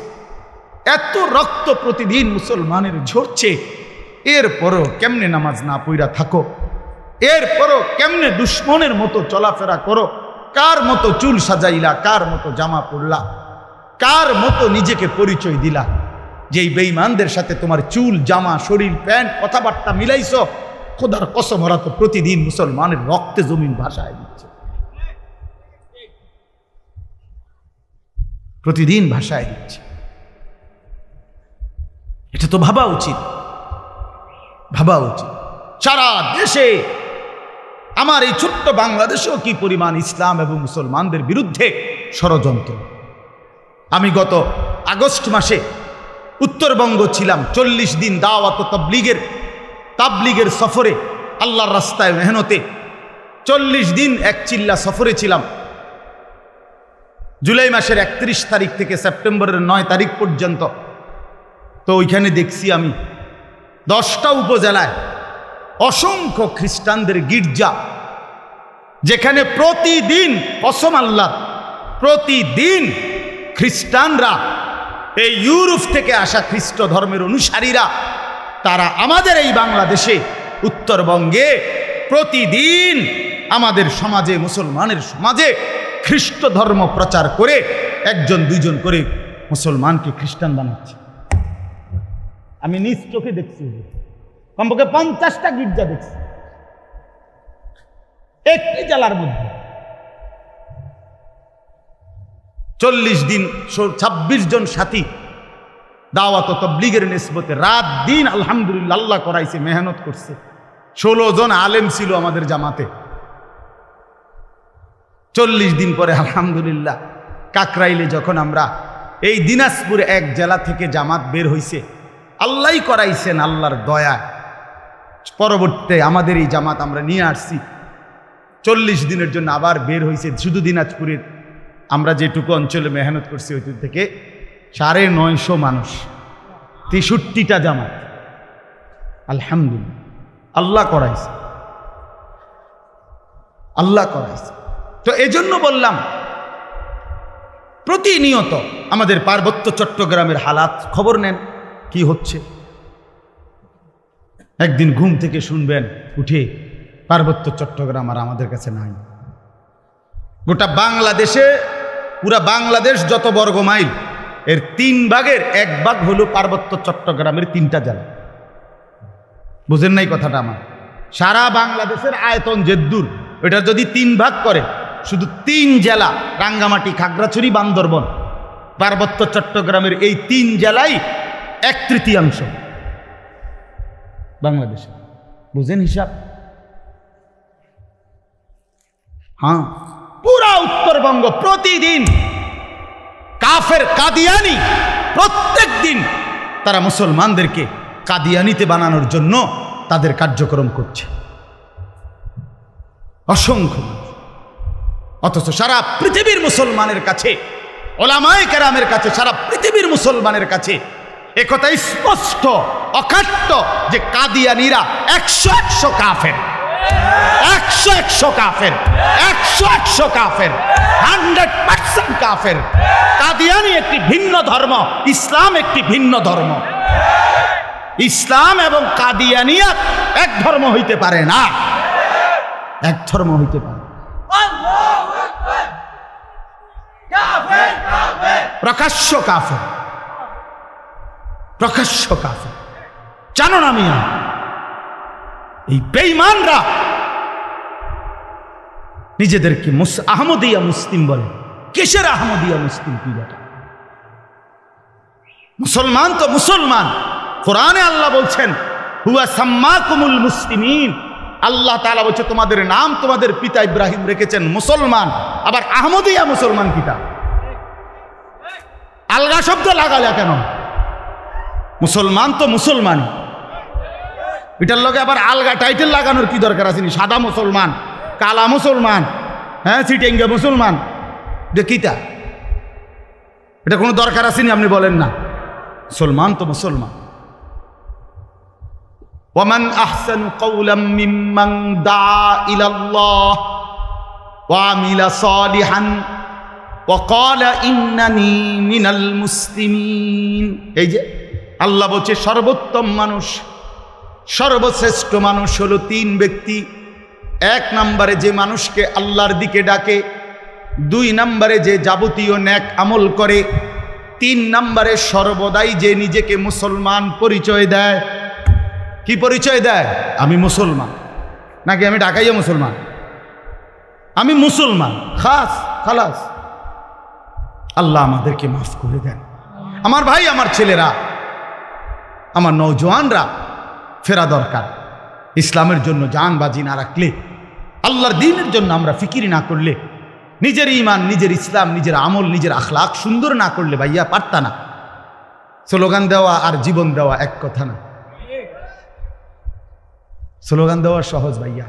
S1: এত রক্ত প্রতিদিন মুসলমানের ঝরছে, এরপরও কেমনে নামাজ না পইরা থাকো, এরপরও কেমনে দুশ্মনের মতো চলাফেরা করো, কার মতো চুল সাজাইলা, কার মতো জামা পরলা, কার মতো নিজেকে পরিচয় দিলা, যেই বেঈমানদের সাথে তোমার চুল, জামা, শরীর, প্যান্ট, কথাবার্তা মিলাইছো, খোদার কসম ওরা তো প্রতিদিন মুসলমানের রক্তে জমিন ভাসায় দিচ্ছে, প্রতিদিন ভাসায় দিচ্ছে। এটা তো ভাবা উচিত, ভাবা উচিত। সারা দেশে, আমার এই ছোট্ট বাংলাদেশেও কি পরিমাণ ইসলাম এবং মুসলমানদের বিরুদ্ধে ষড়যন্ত্র। আমি গত আগস্ট মাসে উত্তরবঙ্গ ছিলাম, 40 দিন দাওয়াত তাবলীগের সফরে, আল্লাহর রাস্তায় মেহনতে 40 দিন এক চিল্লা সফরে ছিলাম। জুলাই মাসের 31 তারিখ থেকে সেপ্টেম্বরের 9 তারিখ পর্যন্ত। তো ওইখানে দেখছি আমি 10টা উপজেলায় অসংখ্য খ্রিস্টানদের গির্জা, যেখানে প্রতিদিন, কসম আল্লাহ, প্রতিদিন খ্রিস্টানরা, এই ইউরোপ থেকে আসা খ্রিস্ট ধর্মের অনুসারীরা, তারা আমাদের এই বাংলাদেশে, উত্তরবঙ্গে প্রতিদিন আমাদের সমাজে, মুসলমানের সমাজে খ্রিস্ট ধর্ম প্রচার করে একজন দুইজন করে মুসলমানকে খ্রিস্টান বানাচ্ছে। আমি নিজ চোখে দেখছি, কমপক্ষে 50টা গির্জা দেখছি একটি জেলার মধ্যে। 40 দিন 26 জন সাথী দাওয়াত ও তাবলীগের নিসবতে রাত দিন আলহামদুলিল্লাহ আল্লাহ করাইছে, মেহনত করছে। 16 জন আলেম ছিল আমাদের জামাতে। 40 দিন পরে আলহামদুলিল্লাহ কাকরাইলে যখন আমরা এই দিনাজপুরে এক জেলা থেকে জামাত বের হইছে, আল্লাহই করাইছেন, আল্লাহর দয়া। পরবর্তীতে আমাদের এই জামাত আমরা নিয়ে আসছি। 40 দিনের জন্য আবার বের হইছে। শুধু দিনাজপুরের আমরা যেটুকু অঞ্চলে মেহনত করছি ওই থেকে 950 মানুষ, 63টা জামাত। আলহামদুলিল্লাহ আল্লাহ করাইছে, আল্লাহ করাইছে। তো এজন্য বললাম প্রতিনিয়ত আমাদের পার্বত্য চট্টগ্রামের হালাত খবর নেন, কি হচ্ছে। একদিন ঘুম থেকে শুনবেন উঠে পার্বত্য চট্টগ্রাম আর আমাদের কাছে নাই। গোটা বাংলাদেশে, পুরা বাংলাদেশ যত বর্গ মাইল, এর 3 ভাগের 1 ভাগ হলো পার্বত্য চট্টগ্রামের 3টা জেলা। বুঝেন নাই কথাটা আমার? সারা বাংলাদেশের আয়তন যেদূর, এটা যদি 3 ভাগ করে, শুধু 3 জেলা রাঙ্গামাটি, খাগড়াছড়ি, বান্দরবন, পার্বত্য চট্টগ্রামের এই 3 জেলাই 1/3 বাংলাদেশে। বুঝেন হিসাব? হ্যাঁ, পুরা উত্তরবঙ্গ প্রতিদিন কাফের কাদিয়ানি, প্রত্যেক দিন তারা মুসলমানদেরকে কাদিয়ানিতে বানানোর জন্য তাদের কার্যক্রম করছে, অসংখ্য। অথচ সারা পৃথিবীর মুসলমানের কাছে, ওলামায়ে কেরামের কাছে, সারা পৃথিবীর মুসলমানের কাছে একথা স্পষ্ট অকাট্য যে কাদিয়ানিরা 100 কাফের, 100 কাফের, 100 কাফের, 100% কাফের। কাদিয়ানি একটি ভিন্ন ধর্ম, ইসলাম একটি ভিন্ন ধর্ম। ইসলাম এবং কাদিয়ানিয়াত এক ধর্ম হইতে পারে না, এক ধর্ম হইতে পারে। প্রকাশ্য কাফের, প্রকাশ্য কাফের। জানো না মিয়া, এই বেঈমানরা নিজেদেরকে আহমদিয়া মুসলিম বলে। কিসের আহমদিয়া মুসলিম? কি ব্যাটা? মুসলমান তো মুসলমান। কোরআনে আল্লাহ বলছেন হুয়া সাম্মাকুমুল মুসলিমিন। আল্লাহ তাআলা বলছে তোমাদের নাম তোমাদের পিতা ইব্রাহিম রেখেছেন মুসলমান। আবার আহমদিয়া মুসলমান কিতা? আলগা শব্দ লাগালে কেন? মুসলমান তো মুসলমান, এটার লগে আবার আলগা টাইটেল লাগানোর কি দরকার আছে? সাদা মুসলমান, কালা মুসলমান, হ্যাঁ চিটেঙ্গা মুসলমান, কিতা? এটা কোনো দরকার আসেনি? আপনি বলেন না। মুসলমান তো মুসলমান। ওয়ামান আহসানু কাওলাম মিম্মান দা ইলাল্লাহ ওয়া আমিলা সালিহান ওয়া ক্বালা ইন্নানি মিনাল মুসলিমিন। এই যে আল্লাহ বলছে সর্বোত্তম মানুষ, সর্বশ্রেষ্ঠ মানুষ হলো 3 ব্যক্তি। 1 নম্বরে যে মানুষকে আল্লাহর দিকে ডাকে, 2 নম্বরে যে যাবতীয় নেক আমল করে, 3 নম্বরে সর্বদাই যে নিজেকে মুসলমান পরিচয় দেয়। কি পরিচয় দেয়? আমি মুসলমান, নাকি আমি ঢাকাইয়া মুসলমান, আমি মুসলমান, খাস খালাস। আল্লাহ আমাদেরকে মাফ করে দেন। আমার ভাই, আমার ছেলেরা, আমার নওজোয়ানরা ফেরা দরকার। ইসলামের জন্য জান বাজি না রাখলে, আল্লাহর দ্বীনের জন্য আমরা ফিকিরি না করলে, নিজের ঈমান, নিজের ইসলাম, নিজের আমল, নিজের আখলাক সুন্দর না করলে ভাইয়া পারতা না। স্লোগান দেওয়া আর জীবন দেওয়া এক কথা না। স্লোগান দেওয়া সহজ ভাইয়া,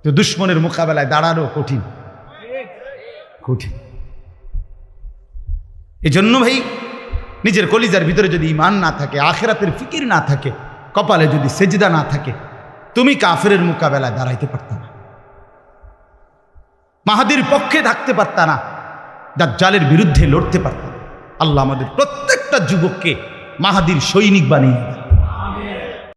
S1: তো দুশ্মনের মোকাবেলায় দাঁড়ানো কঠিন, কঠিন। এই জন্য ভাই, নিজের কলিজার ভিতরে যদি ঈমান না থাকে, আখিরাতের ফিকির না থাকে, কপালে যদি সেজদা না থাকে, তুমি কাফেরের মোকাবেলায় দাঁড়াইতে পারতা না, মাহাদির পক্ষে থাকতে পারতা না, দাজ্জালের বিরুদ্ধে লড়তে পারতা না। আল্লাহ আমাদের প্রত্যেকটা যুবককে মাহাদির সৈনিক বানিয়ে দেন।